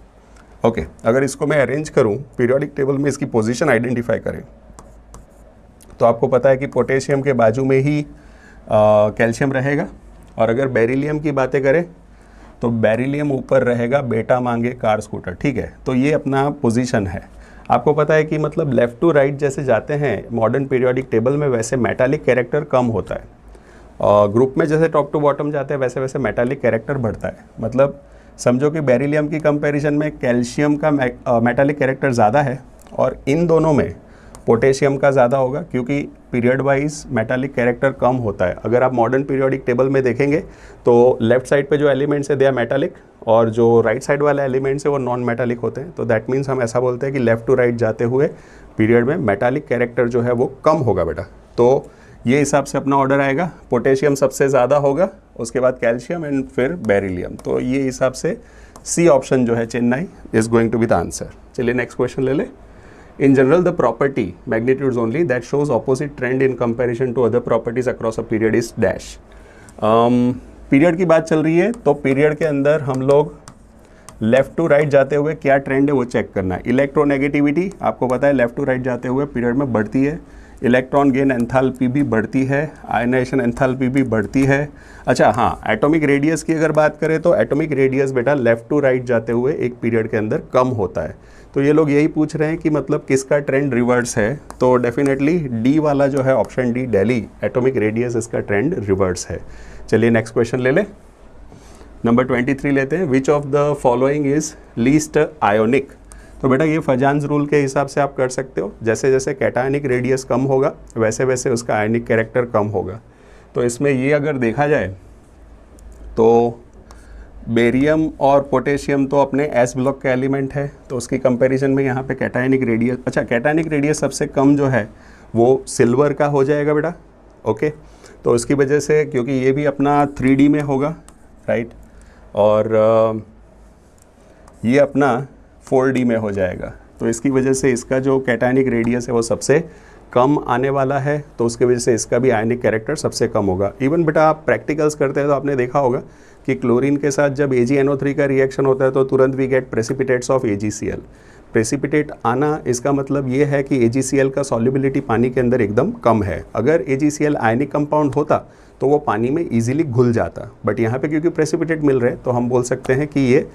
ओके, अगर इसको मैं अरेंज करूँ पीरियोडिक टेबल में, इसकी पोजीशन आइडेंटिफाई करें, तो आपको पता है कि पोटेशियम के बाजू में ही कैल्शियम रहेगा, और अगर बेरिलियम की बातें करें तो बेरिलियम ऊपर रहेगा, बेटा मांगे कार स्कूटर। ठीक है, तो ये अपना पोजीशन है। आपको पता है कि मतलब लेफ़्ट टू राइट जैसे जाते हैं मॉडर्न पीरियोडिक टेबल में, वैसे मेटालिक कैरेक्टर कम होता है, और ग्रुप में जैसे टॉप टू बॉटम जाते हैं वैसे वैसे मेटालिक कैरेक्टर बढ़ता है। मतलब समझो कि बेरिलियम की कंपैरिजन में कैल्शियम का मेटालिक कैरेक्टर ज़्यादा है, और इन दोनों में पोटेशियम का ज़्यादा होगा, क्योंकि पीरियड वाइज मेटालिक कैरेक्टर कम होता है। अगर आप मॉडर्न पीरियोडिक टेबल में देखेंगे तो लेफ्ट साइड पे जो एलिमेंट्स है दे आर मेटालिक, और जो राइट साइड वाले एलिमेंट्स है वो नॉन मेटालिक होते हैं। तो दैट मीन्स हम ऐसा बोलते हैं कि लेफ्ट टू राइट जाते हुए पीरियड में मेटालिक कैरेक्टर जो है वो कम होगा बेटा। तो ये हिसाब से अपना ऑर्डर आएगा, पोटेशियम सबसे ज़्यादा होगा, उसके बाद कैल्शियम एंड फिर बेरिलियम। तो ये हिसाब से सी ऑप्शन जो है Chennai is going to be the answer. चलिए नेक्स्ट क्वेश्चन ले ले। In general the property magnitudes only that shows opposite trend in comparison to other properties across a period is dash. Period की बात चल रही है, तो पीरियड के अंदर हम लोग लेफ्ट टू राइट जाते हुए क्या ट्रेंड है वो चेक करना है। इलेक्ट्रोनेगेटिविटी आपको पता है लेफ्ट टू राइट जाते हुए पीरियड में बढ़ती है, इलेक्ट्रॉन गेन एंथैल्पी भी बढ़ती है, आयनाइजेशन एंथैल्पी भी बढ़ती है। अच्छा हाँ, एटॉमिक रेडियस की अगर बात करें तो एटॉमिक रेडियस बेटा लेफ्ट टू राइट जाते हुए एक पीरियड के अंदर कम होता है। तो ये लोग यही पूछ रहे हैं कि मतलब किसका ट्रेंड रिवर्स है, तो डेफिनेटली डी वाला जो है option D, Delhi, atomic radius इसका ट्रेंड रिवर्स है। चलिए नेक्स्ट क्वेश्चन ले ले, नंबर 23 लेते हैं। Which of the following is least ionic. तो बेटा ये फजान्स रूल के हिसाब से आप कर सकते हो, जैसे जैसे कैटायनिक रेडियस कम होगा वैसे वैसे उसका आयनिक कैरेक्टर कम होगा। तो इसमें ये अगर देखा जाए तो बेरियम और पोटेशियम तो अपने एस ब्लॉक के एलिमेंट है, तो उसकी कंपैरिजन में यहाँ पे कैटायनिक रेडियस, अच्छा कैटायनिक रेडियस सबसे कम जो है वो सिल्वर का हो जाएगा बेटा। ओके, तो उसकी वजह से, क्योंकि ये भी अपना 3D में होगा, राइट, और ये अपना 4D में हो जाएगा, तो इसकी वजह से इसका जो कैटायनिक रेडियस है वो सबसे कम आने वाला है, तो उसकी वजह से इसका भी आयनिक कैरेक्टर सबसे कम होगा। इवन बेटा आप प्रैक्टिकल्स करते हैं तो आपने देखा होगा कि क्लोरीन के साथ जब AgNO3 का रिएक्शन होता है तो तुरंत we get precipitates of AgCl। Precipitate आना इसका मतलब ये है कि AgCl का सॉल्युबिलिटी पानी के अंदर एकदम कम है। अगर AgCl आयनिक कंपाउंड होता तो वो पानी में ईजिली घुल जाता, बट यहाँ पे क्योंकि प्रेसिपिटेट मिल रहे हैं तो हम बोल सकते हैं कि ये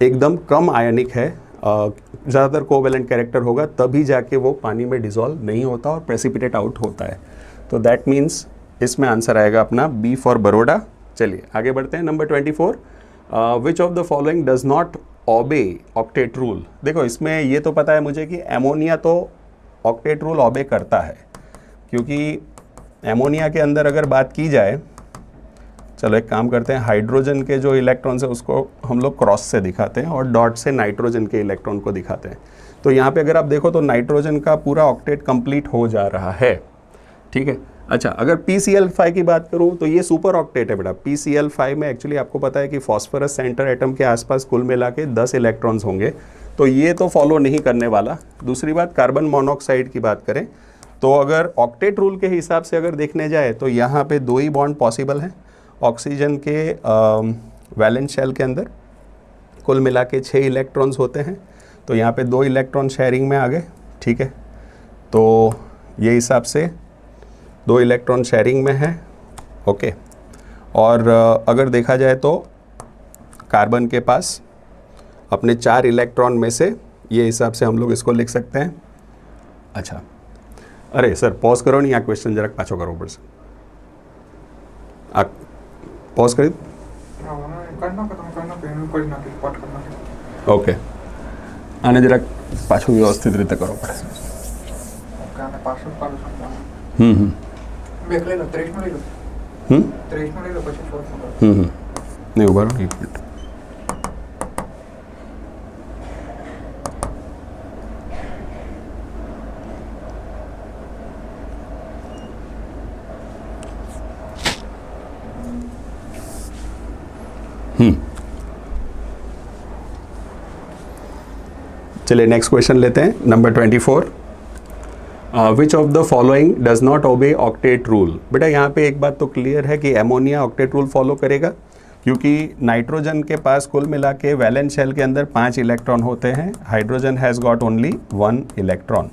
एकदम कम आयनिक है, ज़्यादातर कोवेलेंट कैरेक्टर होगा तभी जाके वो पानी में डिसॉल्व नहीं होता और प्रेसिपिटेट आउट होता है। तो दैट मीन्स इसमें आंसर आएगा अपना बी फॉर बरोडा। चलिए आगे बढ़ते हैं, number 24। Which of the following does not obey octet rule. देखो इसमें ये तो पता है मुझे कि एमोनिया तो ऑक्टेट रूल ओबे करता है, क्योंकि एमोनिया के अंदर अगर बात की जाए, चलो एक काम करते हैं, हाइड्रोजन के जो इलेक्ट्रॉन्स है उसको हम लोग क्रॉस से दिखाते हैं और डॉट से नाइट्रोजन के इलेक्ट्रॉन को दिखाते हैं। तो यहाँ पे अगर आप देखो तो नाइट्रोजन का पूरा ऑक्टेट कंप्लीट हो जा रहा है, ठीक है। अच्छा, अगर PCl5 की बात करूँ तो ये सुपर ऑक्टेट है बेटा। PCl5 में एक्चुअली आपको पता है कि फॉस्फोरस सेंटर एटम के आसपास कुल मिला के 10 इलेक्ट्रॉन्स होंगे, तो ये तो फॉलो नहीं करने वाला। दूसरी बात, कार्बन मोनोऑक्साइड की बात करें तो अगर ऑक्टेट रूल के हिसाब से अगर देखने जाए तो यहाँ पे 2 ही बॉन्ड पॉसिबल हैं। ऑक्सीजन के वैलेंस शेल के अंदर कुल मिला के 6 इलेक्ट्रॉन्स होते हैं, तो यहाँ पे 2 इलेक्ट्रॉन शेयरिंग में आ गए, ठीक है। तो ये हिसाब से 2 इलेक्ट्रॉन शेयरिंग में है, ओके। और अगर देखा जाए तो कार्बन के पास अपने 4 इलेक्ट्रॉन में से ये हिसाब से हम लोग इसको लिख सकते हैं। अच्छा, अरे सर पॉज करो नहीं, यहाँ क्वेश्चन जरा पाछो करो ऊपर से। पॉज કરી ઓકે આને જરાક પાછું વ્યવસ્થિત રીતે કરવો પડે નહીં ઉભા રહો એક મિનિટ चलिए नेक्स्ट क्वेश्चन लेते हैं number 24 which of the following does not obey octet rule. बेटा यहाँ पे एक बात तो क्लियर है कि एमोनिया ऑक्टेट रूल फॉलो करेगा क्योंकि नाइट्रोजन के पास कुल मिला के वैलेंस शेल के अंदर 5 इलेक्ट्रॉन होते हैं, hydrogen has got only 1 electron.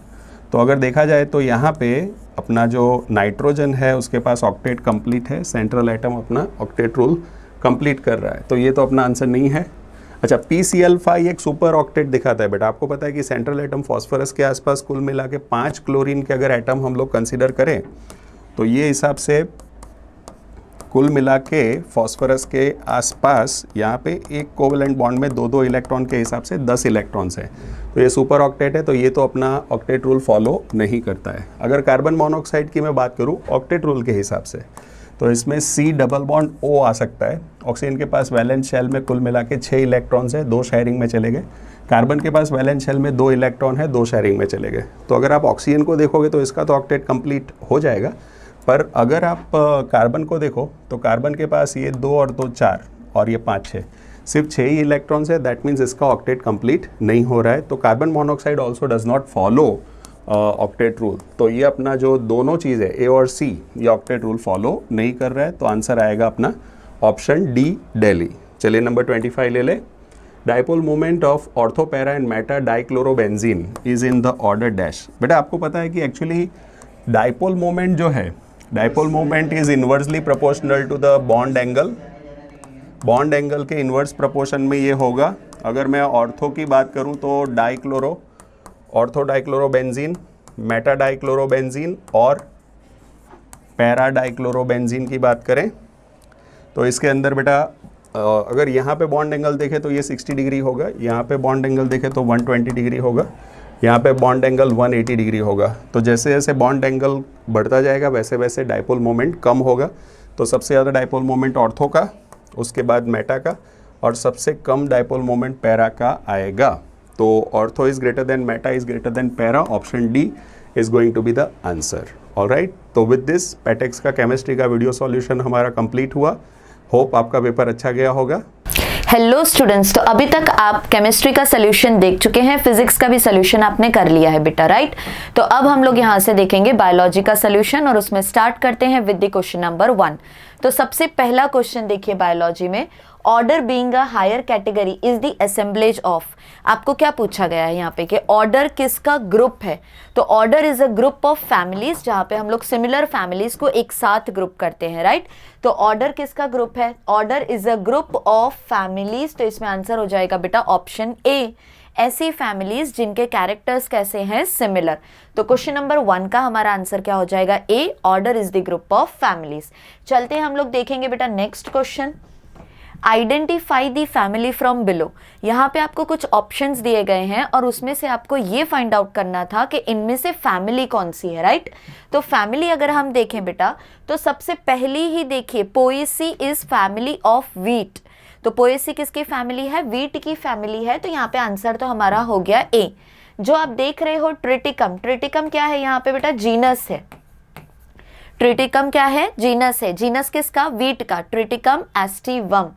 तो अगर देखा जाए तो यहाँ पे अपना जो नाइट्रोजन है उसके पास ऑक्टेट कंप्लीट है, सेंट्रल एटम अपना ऑक्टेट रूल कंप्लीट कर रहा है, तो ये तो अपना आंसर नहीं है। अच्छा PCl5 एक सुपर ऑक्टेट दिखाता है बेटा, आपको पता है कि सेंट्रल एटम फॉस्फोरस के आसपास कुल मिला के 5 क्लोरीन के अगर एटम हम लोग कंसीडर करें तो ये हिसाब से कुल मिला के फॉस्फोरस के आसपास यहाँ पे एक कोवेलेंट बॉन्ड में 2-2 इलेक्ट्रॉन के हिसाब से 10 इलेक्ट्रॉन्स हैं, तो ये सुपर ऑक्टेट है, तो ये तो अपना ऑक्टेट रूल फॉलो नहीं करता है। अगर कार्बन मोनोऑक्साइड की मैं बात करूँ ऑक्टेट रूल के हिसाब से तो इसमें C डबल बॉन्ड O आ सकता है। ऑक्सीजन के पास वैलेंस शेल में कुल मिला के 6 इलेक्ट्रॉन्स है, 2 शेयरिंग में चले गए। कार्बन के पास वैलेंस शेल में 2 इलेक्ट्रॉन है, 2 शेयरिंग में चले गए। तो अगर आप ऑक्सीजन को देखोगे तो इसका तो ऑक्टेट कंप्लीट हो जाएगा, पर अगर आप कार्बन को देखो तो कार्बन के पास ये 2 और 2 4 और ये 5 6 सिर्फ 6 ही इलेक्ट्रॉन्स है, दैट मीन्स इसका ऑक्टेट कंप्लीट नहीं हो रहा है। तो carbon monoxide also does not follow octet rule, तो ये अपना जो दोनों चीज़ है A और C ये ऑक्टेट रूल फॉलो नहीं कर रहा है, तो आंसर आएगा अपना ऑप्शन D दिल्ली। चलिए नंबर 25 ले ले। Dipole moment of ortho para and Meta dichlorobenzene is in the order dash. बेटा आपको पता है कि एक्चुअली डाइपोल मोमेंट जो है, dipole moment is inversely proportional to the bond angle. Bond angle के इन्वर्स प्रोपोर्शन में ये होगा। अगर मैं ऑर्थो की बात करूँ तो ऑर्थो डाइक्लोरोबेंजीन, मेटा डाइक्लोरोबेंजीन और पैरा डाइक्लोरोबेंजीन की बात करें तो इसके अंदर बेटा अगर यहाँ पे बॉन्ड एंगल देखें तो ये 60 डिग्री होगा, यहाँ पे बॉन्ड एंगल देखें तो 120 डिग्री होगा, यहाँ पे बॉन्ड एंगल 180 डिग्री होगा। तो जैसे जैसे बॉन्ड एंगल बढ़ता जाएगा वैसे वैसे डाइपोल मोमेंट कम होगा। तो सबसे ज़्यादा डाइपोल मोमेंट ऑर्थो का, उसके बाद मेटा का, और सबसे कम डाइपोल मोमेंट पैरा का आएगा। तो ortho is greater than meta is greater than para, option D is going to be the answer. Alright, तो विद दिस पैटेक्स का केमिस्ट्री का वीडियो सॉल्यूशन हमारा कंप्लीट हुआ। होप आपका पेपर अच्छा गया होगा। हेलो स्टूडेंट्स, तो अभी तक आप केमिस्ट्री का सोल्यूशन देख चुके हैं, फिजिक्स का भी सोल्यूशन आपने कर लिया है बेटा, राइट। तो अब हम लोग यहाँ से देखेंगे बायोलॉजी का सोल्यूशन और उसमें स्टार्ट करते हैं विद द क्वेश्चन नंबर 1। तो सबसे पहला क्वेश्चन देखिए बायोलॉजी में, order being a higher category is the assemblage of. आपको क्या पूछा गया है यहाँ पे कि ऑर्डर किसका ग्रुप है। तो order is a group of families, जहाँ पे हम लोग सिमिलर फैमिलीज को एक साथ ग्रुप करते हैं, राइट। तो ऑर्डर किसका ग्रुप है, order is a group of families. तो इसमें आंसर हो जाएगा बेटा ऑप्शन ए, ऐसी फैमिलीज जिनके कैरेक्टर्स कैसे हैं, सिमिलर। तो क्वेश्चन नंबर 1 का हमारा आंसर क्या हो जाएगा, A, order is the group of families. चलते हैं हम लोग देखेंगे बेटा next question, identify the family from below. यहाँ पे आपको कुछ ऑप्शंस दिए गए हैं और उसमें से आपको ये फाइंड आउट करना था कि इनमें से फैमिली कौन सी है, राइट। तो फैमिली अगर हम देखें बेटा तो सबसे पहली ही देखिए Poaceae is family of wheat. तो पोएसी किसकी फैमिली है, वीट की फैमिली है। तो यहाँ पे आंसर तो हमारा हो गया ए। जो आप देख रहे हो ट्रिटिकम, ट्रिटिकम क्या है यहाँ पे बेटा, जीनस है। ट्रिटिकम क्या है, जीनस है। जीनस किसका, वीट का, ट्रिटिकम एस्टिवम।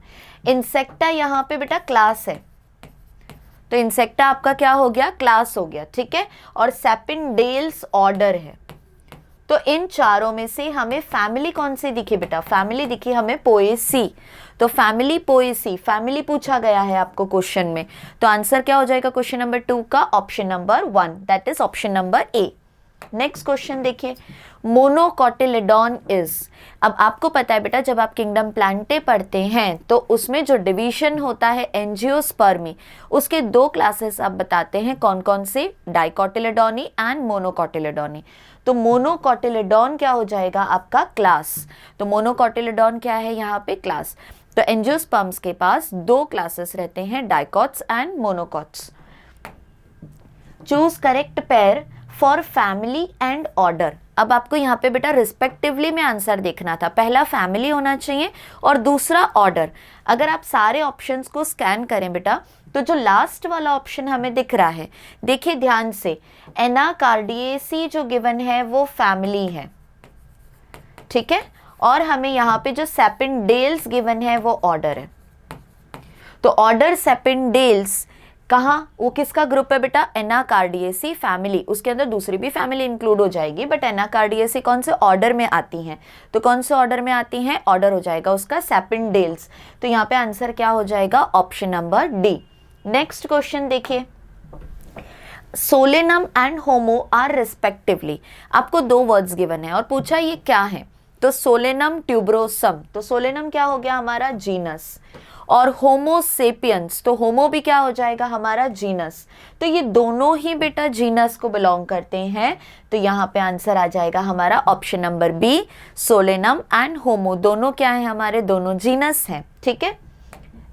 इंसेक्टा यहाँ पे बेटा क्लास है, तो इंसेक्टा आपका क्या हो गया, क्लास हो गया, ठीक है। और सेपिनडेल्स ऑर्डर है। तो इन चारों में से हमें फैमिली कौन सी दिखी बेटा, फैमिली दिखी हमें पोएसी। तो फैमिली पोएसी, फैमिली पूछा गया है आपको क्वेश्चन में। तो आंसर क्या हो जाएगा क्वेश्चन नंबर 2 का, option number 1, that is option number A. Next question देखिए, मोनोकोटिलेडॉन इज। अब आपको पता है बेटा, जब आप किंगडम प्लांटे पढ़ते हैं तो उसमें जो डिवीजन होता है एंजियोस्पर्मी, उसके दो क्लासेस आप बताते हैं, कौन कौन से, डाइकोटिलेडॉनी एंड मोनोकोटिलेडॉनी। तो मोनोकोटिलेडॉन क्या हो जाएगा आपका क्लास, तो मोनोकोटिलेडॉन क्या है यहाँ पे क्लास। तो एंजियोस्पर्म्स के पास दो क्लासेस रहते हैं, dicots and monocots. Choose correct pair for family and order. अब आपको यहाँ पे बेटा रिस्पेक्टिवली में आंसर देखना था, पहला फैमिली होना चाहिए और दूसरा ऑर्डर। अगर आप सारे ऑप्शंस को स्कैन करें बेटा, तो जो लास्ट वाला ऑप्शन हमें दिख रहा है, देखिए ध्यान से, एनाकार्डियेसी जो गिवन है वो फैमिली है, ठीक है, और हमें यहाँ पे जो सेपिनडेल्स गिवन है वो ऑर्डर है। तो ऑर्डर सेपिनडेल्स कहाँ, वो किसका ग्रुप है बेटा, एनाकार्डियेसी फैमिली, उसके अंदर दूसरी भी फैमिली इंक्लूड हो जाएगी, बट एनाकार्डियेसी कौन से ऑर्डर में आती हैं, तो कौन से ऑर्डर में आती हैं, ऑर्डर हो जाएगा उसका सेपिनडेल्स। तो यहाँ पे आंसर क्या हो जाएगा, option number D. Next question देखिए, Solanum and Homo are respectively. आपको दो वर्ड्स गिवन है और पूछा ये क्या है, तो सोलेनम ट्यूब्रोसम, तो सोलेनम क्या हो गया हमारा जीनस, और होमो सेपियंस, तो होमो भी क्या हो जाएगा हमारा जीनस। तो ये दोनों ही बेटा जीनस को बिलोंग करते हैं, तो यहाँ पे आंसर आ जाएगा हमारा option number B, Solanum and Homo दोनों क्या है हमारे, दोनों जीनस हैं, ठीक है।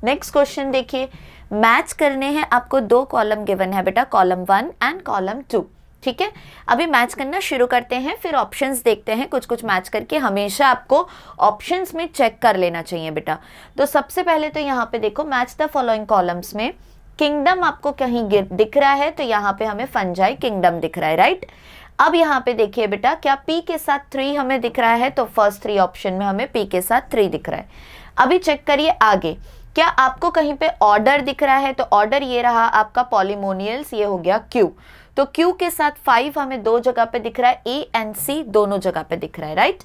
नेक्स्ट क्वेश्चन देखिए, मैच करने हैं आपको दो कॉलम गिवन है बेटा, कॉलम 1 एंड कॉलम 2, ठीक है। अभी मैच करना शुरू करते हैं, फिर ऑप्शंस देखते हैं, कुछ कुछ मैच करके हमेशा आपको ऑप्शंस में चेक कर लेना चाहिए बेटा। तो सबसे पहले तो यहाँ पे देखो, मैच द फॉलोइंग कॉलम्स में किंगडम आपको कहीं दिख रहा है, तो यहाँ पे हमें फंजाई किंगडम दिख रहा है, राइट। अब यहाँ पे देखिए बेटा, क्या पी के साथ 3 हमें दिख रहा है, तो फर्स्ट 3 ऑप्शन में हमें पी के साथ 3 दिख रहा है। अभी चेक करिए आगे, क्या आपको कहीं पे ऑर्डर दिख रहा है, तो ऑर्डर ये रहा आपका पॉलीमोनियल्स, ये हो गया क्यू, तो क्यू के साथ 5 हमें दो जगह पे दिख रहा है, ए एंड सी दोनों जगह पे दिख रहा है, राइट।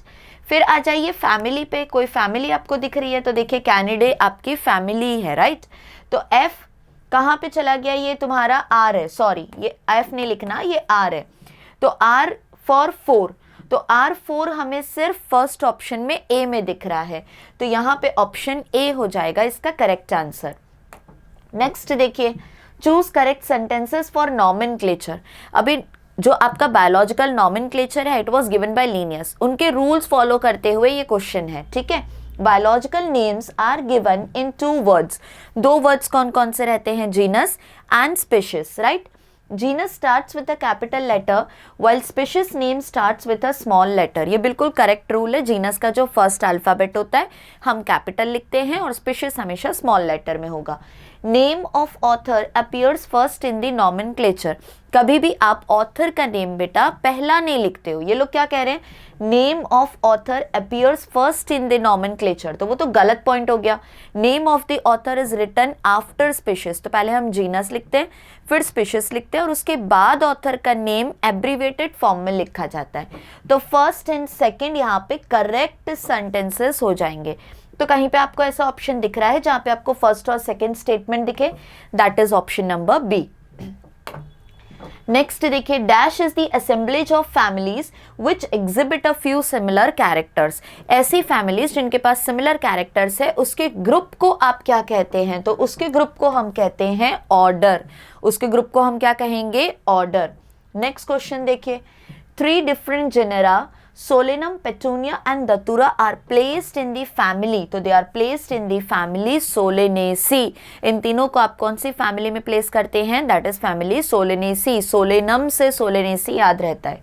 फिर आ जाइए फैमिली पे, कोई फैमिली आपको दिख रही है, तो देखिए कैनिडे आपकी फैमिली है, राइट। तो एफ कहाँ पे चला गया, ये तुम्हारा आर है, सॉरी ये एफ नहीं लिखना, ये आर है, तो आर फॉर 4, तो R4 हमें सिर्फ फर्स्ट ऑप्शन में ए में दिख रहा है, तो यहाँ पे ऑप्शन ए हो जाएगा इसका करेक्ट आंसर। नेक्स्ट देखिए, choose correct sentences for nomenclature. अभी जो आपका बायोलॉजिकल नॉमेनक्लेचर है, it was given by Linnaeus, उनके रूल्स फॉलो करते हुए ये क्वेश्चन है, ठीक है। Biological names are given in 2 words, 2 words कौन कौन से रहते हैं, genus and species, right. Genus starts with a capital letter while species name starts with a small letter, ये बिल्कुल करेक्ट रूल है। जीनस का जो फर्स्ट अल्फाबेट होता है हम कैपिटल लिखते हैं और स्पीशीज हमेशा स्मॉल लेटर में होगा। Name of author appears first in the nomenclature, कभी भी आप ऑथर का नेम बेटा पहला नहीं लिखते हो, ये लोग क्या कह रहे हैं, name of author appears first in the nomenclature, तो वो तो गलत पॉइंट हो गया। Name of the author is written after species, तो पहले हम जीनस लिखते हैं, फिर स्पीशीज लिखते हैं और उसके बाद ऑथर का नेम एब्रीवेटेड फॉर्म में लिखा जाता है। तो फर्स्ट एंड सेकेंड यहाँ पे करेक्ट सेंटेंसेस हो जाएंगे। तो कहीं पे आपको ऐसा ऑप्शन दिख रहा है जहां पे आपको फर्स्ट और सेकंड स्टेटमेंट दिखे, that is option number B. Next देखिए, dash is the assemblage of families which exhibit a few similar characters. ऐसी फैमिलीज जिनके पास सिमिलर कैरेक्टर्स है, उसके ग्रुप को आप क्या कहते हैं, तो उसके ग्रुप को हम कहते हैं ऑर्डर, उसके ग्रुप को हम क्या कहेंगे, ऑर्डर। नेक्स्ट क्वेश्चन देखिए, 3 different genera Solanum, Petunia and Datura are placed in the family, तो they are placed in the family Solanaceae। इन तीनों को आप कौन सी फैमिली में प्लेस करते हैं, that is family Solanaceae। Solanum से Solanaceae याद रहता है।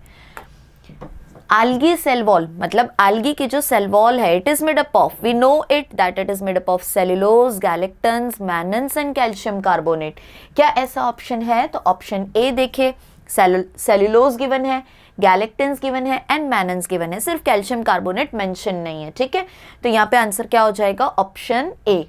algae cell wall, मतलब algae की जो cell wall है, it is made up of, we know it that it is made up of cellulose, galactans, mannans and calcium carbonate। क्या ऐसा ऑप्शन है, तो ऑप्शन ए देखिए, सेल्यूलोज गिवन है, गैलेक्टिन्स गिवन है एंड मैनन्स गिवन है, सिर्फ कैल्शियम कार्बोनेट मेंशन नहीं है, ठीक है। तो यहाँ पे आंसर क्या हो जाएगा, option A.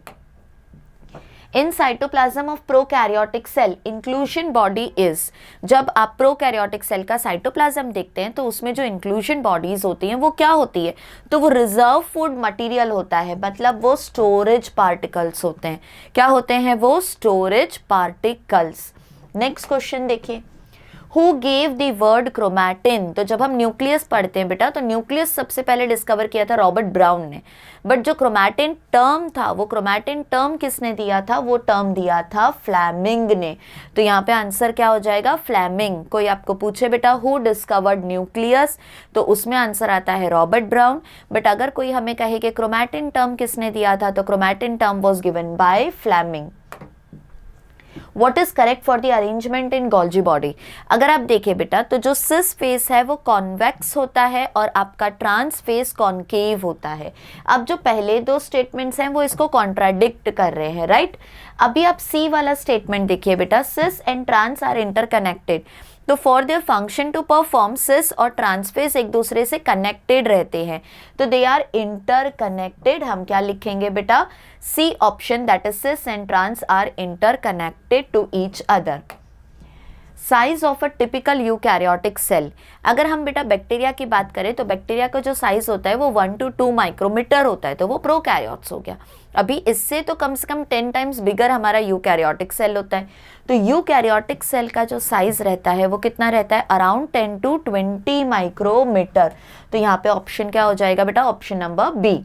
In cytoplasm of prokaryotic cell inclusion body is, जब आप प्रोकैरियोटिक सेल का साइटोप्लाज्म देखते हैं तो उसमें जो इंक्लूजन बॉडीज होती हैं वो क्या होती है, तो वो रिजर्व फूड मटेरियल होता है, मतलब वो स्टोरेज पार्टिकल्स होते हैं। क्या होते हैं वो, स्टोरेज पार्टिकल्स। नेक्स्ट क्वेश्चन देखिए, who gave the word chromatin. तो जब हम न्यूक्लियस पढ़ते हैं बेटा, तो न्यूक्लियस सबसे पहले डिस्कवर किया था रॉबर्ट ब्राउन ने, बट जो क्रोमैटिन टर्म था, वो क्रोमैटिन टर्म किसने दिया था? वो टर्म दिया था फ्लेमिंग ने। तो यहाँ पे आंसर क्या हो जाएगा? फ्लेमिंग। कोई आपको पूछे बेटा हु डिस्कवर्ड न्यूक्लियस, तो उसमें आंसर आता है रॉबर्ट ब्राउन। बट अगर कोई हमें कहे कि क्रोमैटिन टर्म किसने दिया था, तो chromatin term was given by Fleming. What is correct for the arrangement in Golgi body? अगर आप देखें बेटा, तो जो सिस फेस है वो कॉन्वेक्स होता है और आपका ट्रांस फेस कॉन्केव होता है। अब जो पहले दो स्टेटमेंट्स हैं वो इसको कॉन्ट्राडिक्ट कर रहे हैं, राइट? अभी आप सी वाला स्टेटमेंट देखिए बेटा, cis and trans are interconnected. तो for their function to perform, cis और ट्रांसफेस एक दूसरे से कनेक्टेड रहते हैं, तो दे आर इंटरकनेक्टेड। हम क्या लिखेंगे बेटा? C option, that is cis and trans are interconnected to each other. Size of a typical eukaryotic cell. अगर हम बेटा बैक्टीरिया की बात करें, तो बैक्टीरिया का जो साइज होता है वो 1 to 2 माइक्रोमीटर होता है, तो वो प्रोकैरियोट्स हो गया। अभी इससे तो कम से कम 10 टाइम्स बिगर हमारा यूकैरियोटिक सेल होता है। तो यूकैरियोटिक सेल का जो साइज रहता है वो कितना रहता है? Around 10 to 20 micrometer. तो यहाँ पे ऑप्शन क्या हो जाएगा बेटा? Option number B.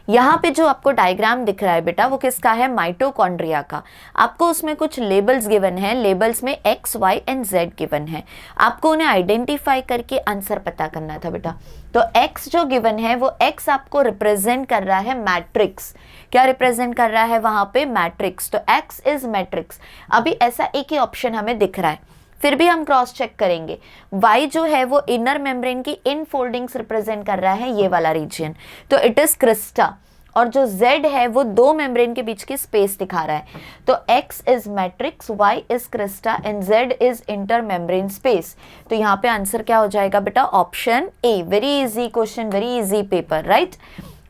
यहाँ पे जो आपको डायग्राम दिख रहा है बेटा, वो किसका है? माइटोकॉन्ड्रिया का। आपको उसमें कुछ लेबल्स गिवन है, लेबल्स में X, Y and Z given है। आपको उन्हें आइडेंटिफाई करके आंसर पता करना था बेटा। तो एक्स जो गिवन है, वो एक्स आपको रिप्रेजेंट कर रहा है मैट्रिक्स। क्या रिप्रेजेंट कर रहा है वहां पे? मैट्रिक्स। तो एक्स इज मैट्रिक्स। अभी ऐसा एक ही ऑप्शन हमें दिख रहा है, फिर भी हम क्रॉस चेक करेंगे। y जो है वो इनर मेम्ब्रेन की इन फोल्डिंग्स रिप्रेजेंट कर रहा है, ये वाला रीजन, तो इट इज क्रिस्टा। और जो z है वो दो मेम्ब्रेन के बीच की स्पेस दिखा रहा है। तो x is matrix, y is Crysta and z is inter membrane space. तो यहाँ पे आंसर क्या हो जाएगा बेटा? Option A. Very easy question, very easy paper, right?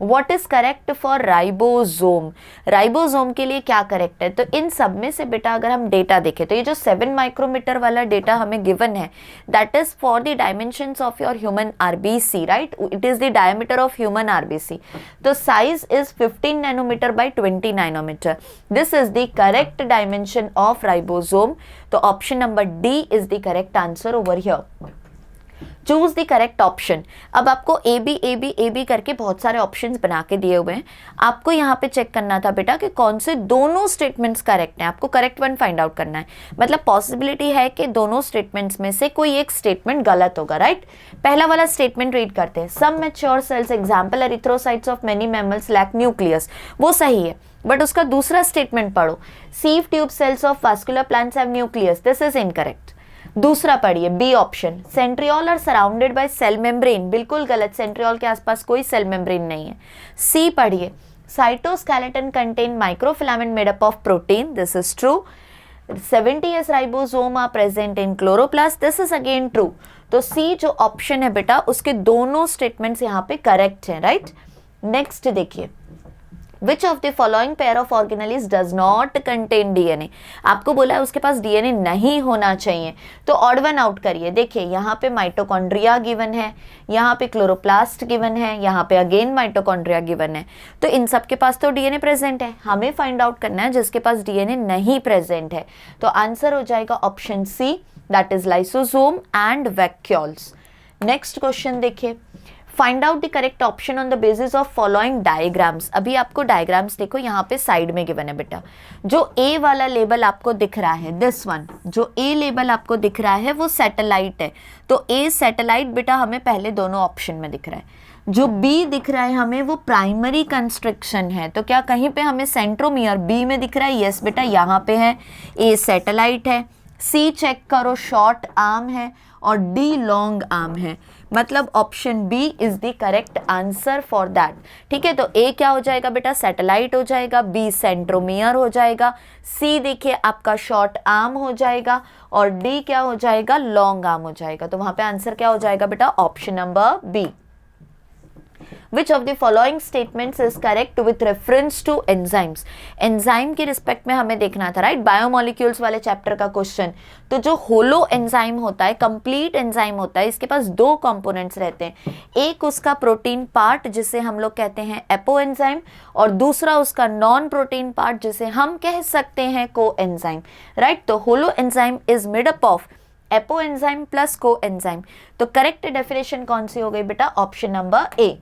What is correct for ribosome? Ribosome के लिए क्या करेक्ट है? तो इन सब में से बेटा अगर हम डेटा देखें, तो ये जो 7 माइक्रोमीटर वाला डेटा हमें गिवन है, that is for the dimensions of your human RBC, right? It is the diameter of human RBC. तो size is 15 nanometre by 20 nanometre. This is the correct dimension of ribosome. तो option number D is the correct answer over here. Choose the correct option. अब आपको A B करके बहुत सारे options बना के दिए हुए हैं। आपको यहाँ पे चेक करना था बेटा कि कौन से दोनों स्टेटमेंट्स करेक्ट हैं। आपको करेक्ट वन फाइंड आउट करना है। मतलब पॉसिबिलिटी है कि दोनों स्टेटमेंट्स में से कोई एक स्टेटमेंट गलत होगा, राइट? पहला वाला स्टेटमेंट रीड करते हैं। Some mature cells example erythrocytes of many mammals lack nucleus, वो सही है। बट उसका दूसरा स्टेटमेंट पढ़ो, sieve tube cells of vascular plants have nucleus, this is incorrect. दूसरा पढ़िए, B option, centriole are surrounded by cell membrane, बिल्कुल गलत, सेंट्रियोल के आसपास कोई सेल मेम्ब्रेन नहीं है। सी पढ़िए, cytoskeleton contain microfilament made up of protein, this is true. 70s ribosome are present in chloroplast, this is again true. तो C जो ऑप्शन है बेटा, उसके दोनों स्टेटमेंट्स यहाँ पे करेक्ट हैं, राइट? नेक्स्ट देखिए, Which of the following pair of organelles does not contain DNA? आपको बोला है उसके पास DNA नहीं होना चाहिए, तो ऑड वन आउट करिए। देखिए यहाँ पे माइटोकॉन्ड्रिया गिवन है, यहाँ पे क्लोरोप्लास्ट गिवन है, यहाँ पे अगेन माइटोकॉन्ड्रिया गिवन है। तो इन सब के पास तो DNA प्रेजेंट है, हमें फाइंड आउट करना है जिसके पास DNA नहीं प्रेजेंट है। तो आंसर हो जाएगा option C, that is lysosome and vacuoles. Next question देखिए, find out the correct option on the basis of following diagrams. अभी आपको डायग्राम्स देखो, यहाँ पे साइड में गिवन है बेटा। जो ए वाला लेबल आपको दिख रहा है, दिस वन, जो ए लेबल आपको दिख रहा है वो सैटेलाइट है। तो ए सैटेलाइट बेटा हमें पहले दोनों ऑप्शन में दिख रहा है। जो बी दिख रहा है हमें, वो प्राइमरी कंस्ट्रक्शन है। तो क्या कहीं पे हमें सेंट्रोमियर बी में दिख रहा है? यस बेटा, यहाँ पे है। ए सैटेलाइट है। सी चेक करो, शॉर्ट आर्म है, और डी लॉन्ग आर्म है। मतलब option B is the correct answer for that. ठीक है, तो ए क्या हो जाएगा बेटा? सैटेलाइट हो जाएगा, बी सेंट्रोमियर हो जाएगा, सी देखिए आपका शॉर्ट आर्म हो जाएगा, और डी क्या हो जाएगा? लॉन्ग आर्म हो जाएगा। तो वहां पे आंसर क्या हो जाएगा बेटा? Option number B. Which of the following statements is correct with reference to enzymes. Enzyme के रिस्पेक्ट में हमें देखना था, राइट, बायोमोलिक्यूल्स वाले चैप्टर का क्वेश्चन। तो जो होलो एंजाइम होता है, कंप्लीट एंजाइम होता है, इसके पास दो कंपोनेंट्स रहते हैं, एक उसका प्रोटीन पार्ट जिसे हम लोग कहते हैं एपो एंजाइम, और दूसरा उसका नॉन प्रोटीन पार्ट जिसे हम कह सकते हैं को एंजाइम, राइट। तो holoenzyme is made up of apoenzyme plus coenzyme. तो करेक्ट डेफिनेशन कौन सी हो गई बेटा? Option number A.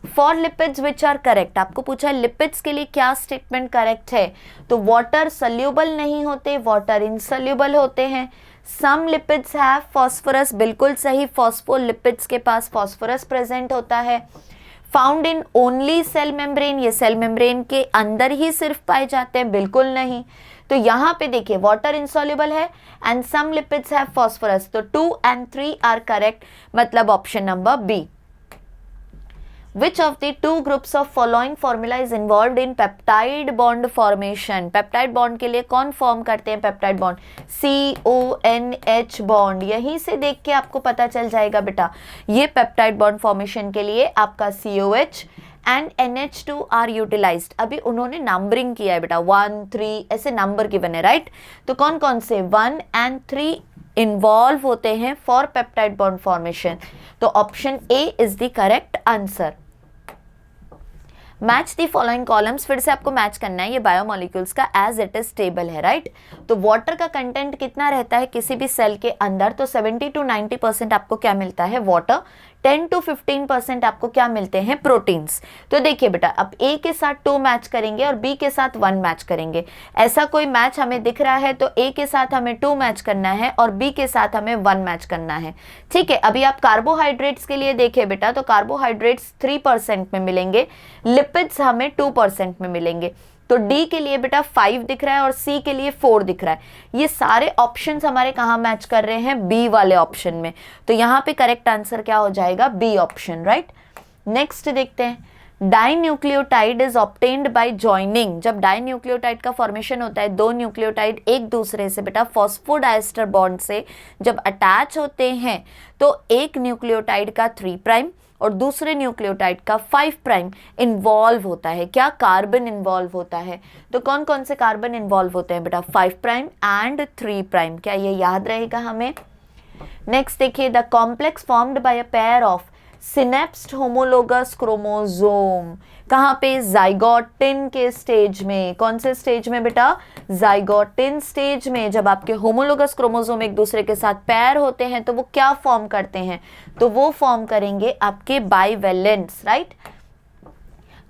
For lipids which are correct, आपको पूछा लिपिड्स के लिए क्या स्टेटमेंट करेक्ट है? तो वाटर सल्यूबल नहीं होते, वाटर इनसल्यूबल होते हैं। सम लिपिड्स हैव फॉस्फोरस, बिल्कुल सही, फॉस्फोलिपिड्स के पास फॉस्फोरस प्रेजेंट होता है। Found in only cell membrane, ये सेल मेम्ब्रेन के अंदर ही सिर्फ पाए जाते हैं, बिल्कुल नहीं। तो यहाँ पे देखिए वाटर इनसॉल्युबल है and some lipids have phosphorus, तो 2 and 3 आर करेक्ट, मतलब option number B. Which of the two groups of following formula is involved in peptide bond formation? Peptide bond के लिए कौन फॉर्म करते हैं पेप्टाइड बॉन्ड? CONH bond. यहीं से देख के आपको पता चल जाएगा बेटा, ये पेप्टाइड बॉन्ड फॉर्मेशन के लिए आपका COH and NH2 are utilised. अभी उन्होंने नंबरिंग किया है बेटा, 1, 3 ऐसे नंबर गिवन है, राइट। तो कौन कौन से 1 and 3 इन्वॉल्व होते हैं फॉर पेप्टाइड बॉन्ड फॉर्मेशन? तो option A is the correct answer. Match the following columns, फिर से आपको मैच करना है ये बायोमोलिक्यूल्स का एज इट इज टेबल है, राइट। तो वाटर का कंटेंट कितना रहता है किसी भी सेल के अंदर? तो 70 to 90% आपको क्या मिलता है? वाटर। 10 to 15% आपको क्या मिलते हैं? प्रोटीन्स। तो देखिए बेटा, अब ए के साथ 2 मैच करेंगे और बी के साथ 1 मैच करेंगे। ऐसा कोई मैच हमें दिख रहा है तो ए के साथ हमें 2 मैच करना है और बी के साथ हमें 1 मैच करना है, ठीक है। अभी आप कार्बोहाइड्रेट्स के लिए देखिए बेटा, तो कार्बोहाइड्रेट्स 3% में मिलेंगे, लिपिड्स हमें 2% में मिलेंगे। तो डी के लिए बेटा 5 दिख रहा है और सी के लिए 4 दिख रहा है। ये सारे ऑप्शंस हमारे कहाँ मैच कर रहे हैं? बी वाले ऑप्शन में। तो यहाँ पे करेक्ट आंसर क्या हो जाएगा? B option, right. नेक्स्ट देखते हैं, dinucleotide is obtained by joining. जब डाइन्यूक्लियोटाइड का फॉर्मेशन होता है, 2 न्यूक्लियोटाइड एक दूसरे से बेटा फॉस्फोडाइस्टर बॉन्ड से जब अटैच होते हैं, तो एक न्यूक्लियोटाइड का 3' और दूसरे न्यूक्लियोटाइड का 5' इन्वॉल्व होता है। क्या? कार्बन इन्वॉल्व होता है। तो कौन कौन से कार्बन इन्वॉल्व होते हैं बेटा? 5' एंड 3'। क्या ये याद रहेगा हमें? नेक्स्ट देखिए, the complex formed by a pair of synapsed homologous chromosome. कहाँ पे? जाइगोटिन के स्टेज में। कौन से स्टेज में बेटा? जाइगोटिन स्टेज में। जब आपके होमोलोगस क्रोमोसोम एक दूसरे के साथ पेयर होते हैं तो वो क्या फॉर्म करते हैं? तो वो फॉर्म करेंगे आपके bivalents, right.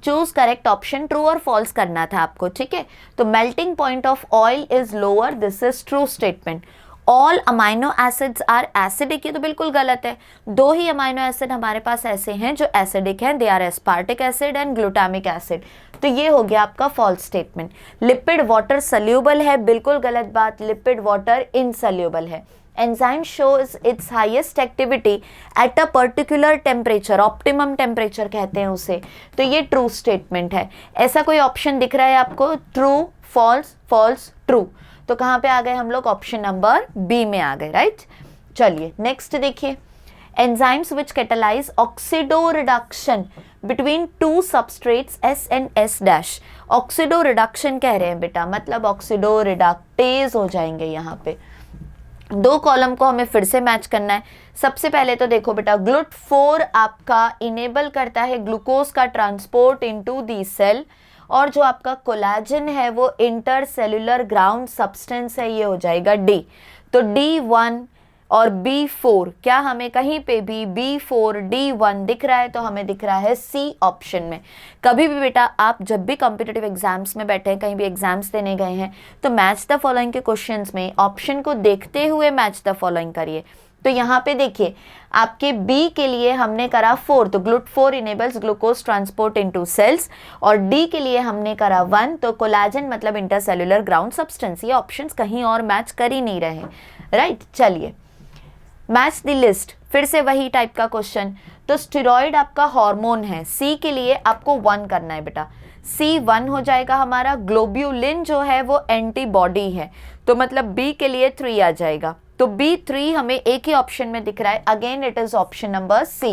Choose correct option, true और फॉल्स करना था आपको, ठीक है। तो melting point of oil is lower, this is true statement. All amino acids are acidic, ये तो बिल्कुल गलत है। 2 ही अमाइनो एसिड हमारे पास ऐसे हैं जो एसिडिक हैं, they are aspartic acid and glutamic acid. तो ये हो गया आपका false statement. Lipid water soluble है, बिल्कुल गलत बात, लिपिड वाटर इनसल्यूबल है। Enzyme shows its highest activity at a particular temperature, optimum temperature कहते हैं उसे। तो ये ट्रू स्टेटमेंट है। ऐसा कोई ऑप्शन दिख रहा है आपको? True, false, false, true. तो कहाँ पे आ गए हम लोग? ऑप्शन नंबर बी में आ गए, राइट। चलिए नेक्स्ट देखिए, enzymes which catalyse oxido reduction between 2 substrates S and S'। Oxido reduction कह रहे हैं बेटा, मतलब ऑक्सीडो रिडक्टेज हो जाएंगे यहाँ पे। 2 कॉलम को हमें फिर से मैच करना है। सबसे पहले तो देखो बेटा, GLUT4 आपका इनेबल करता है ग्लूकोज का ट्रांसपोर्ट इनटू दी सेल, और जो आपका कोलेजन है वो इंटरसेल्युलर ग्राउंड सब्सटेंस है, ये हो जाएगा डी। तो D1 और B4, क्या हमें कहीं पे भी B4 D1 दिख रहा है? तो हमें दिख रहा है सी ऑप्शन में। कभी भी बेटा आप जब भी कॉम्पिटिटिव एग्जाम्स में बैठे हैं, कहीं भी एग्जाम्स देने गए हैं, तो मैच द फॉलोइंग के क्वेश्चंस में ऑप्शन को देखते हुए मैच द फॉलोइंग करिए। तो यहाँ पे देखिए, आपके बी के लिए हमने करा 4, तो GLUT4 enables glucose transport into cells, और डी के लिए हमने करा 1, तो कोलेजन मतलब इंटरसेल्युलर ग्राउंड सब्सटेंस। ये ऑप्शंस कहीं और मैच कर ही नहीं रहे, राइट। चलिए मैच द लिस्ट, फिर से वही टाइप का क्वेश्चन। तो स्टेरॉइड आपका हार्मोन है, सी के लिए आपको 1 करना है बेटा, C1 हो जाएगा हमारा। ग्लोब्यूलिन जो है वो एंटीबॉडी है, तो मतलब बी के लिए 3 आ जाएगा। तो B3 हमें एक ही ऑप्शन में दिख रहा है, again it is option number C.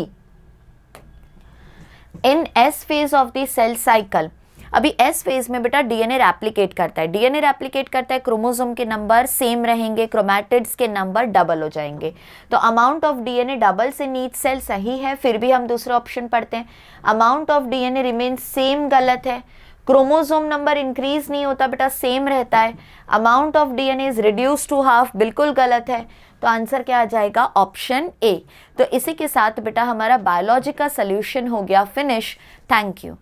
In S phase of the cell cycle, अभी एस फेज में बेटा डीएनए रेप्लिकेट करता है, डीएनए रेप्लिकेट करता है, क्रोमोसोम के नंबर सेम रहेंगे, क्रोमैटिड्स के नंबर डबल हो जाएंगे। तो अमाउंट ऑफ डीएनए डबल से ईच सेल सही है, फिर भी हम दूसरा ऑप्शन पढ़ते हैं। Amount of DNA remain same गलत है। क्रोमोसोम नंबर इंक्रीज नहीं होता बेटा, सेम रहता है। Amount of DNA is reduce to half, बिल्कुल गलत है। तो आंसर क्या आ जाएगा? Option A. तो इसी के साथ बेटा हमारा बायोलॉजी का सोल्यूशन हो गया फिनिश। Thank you.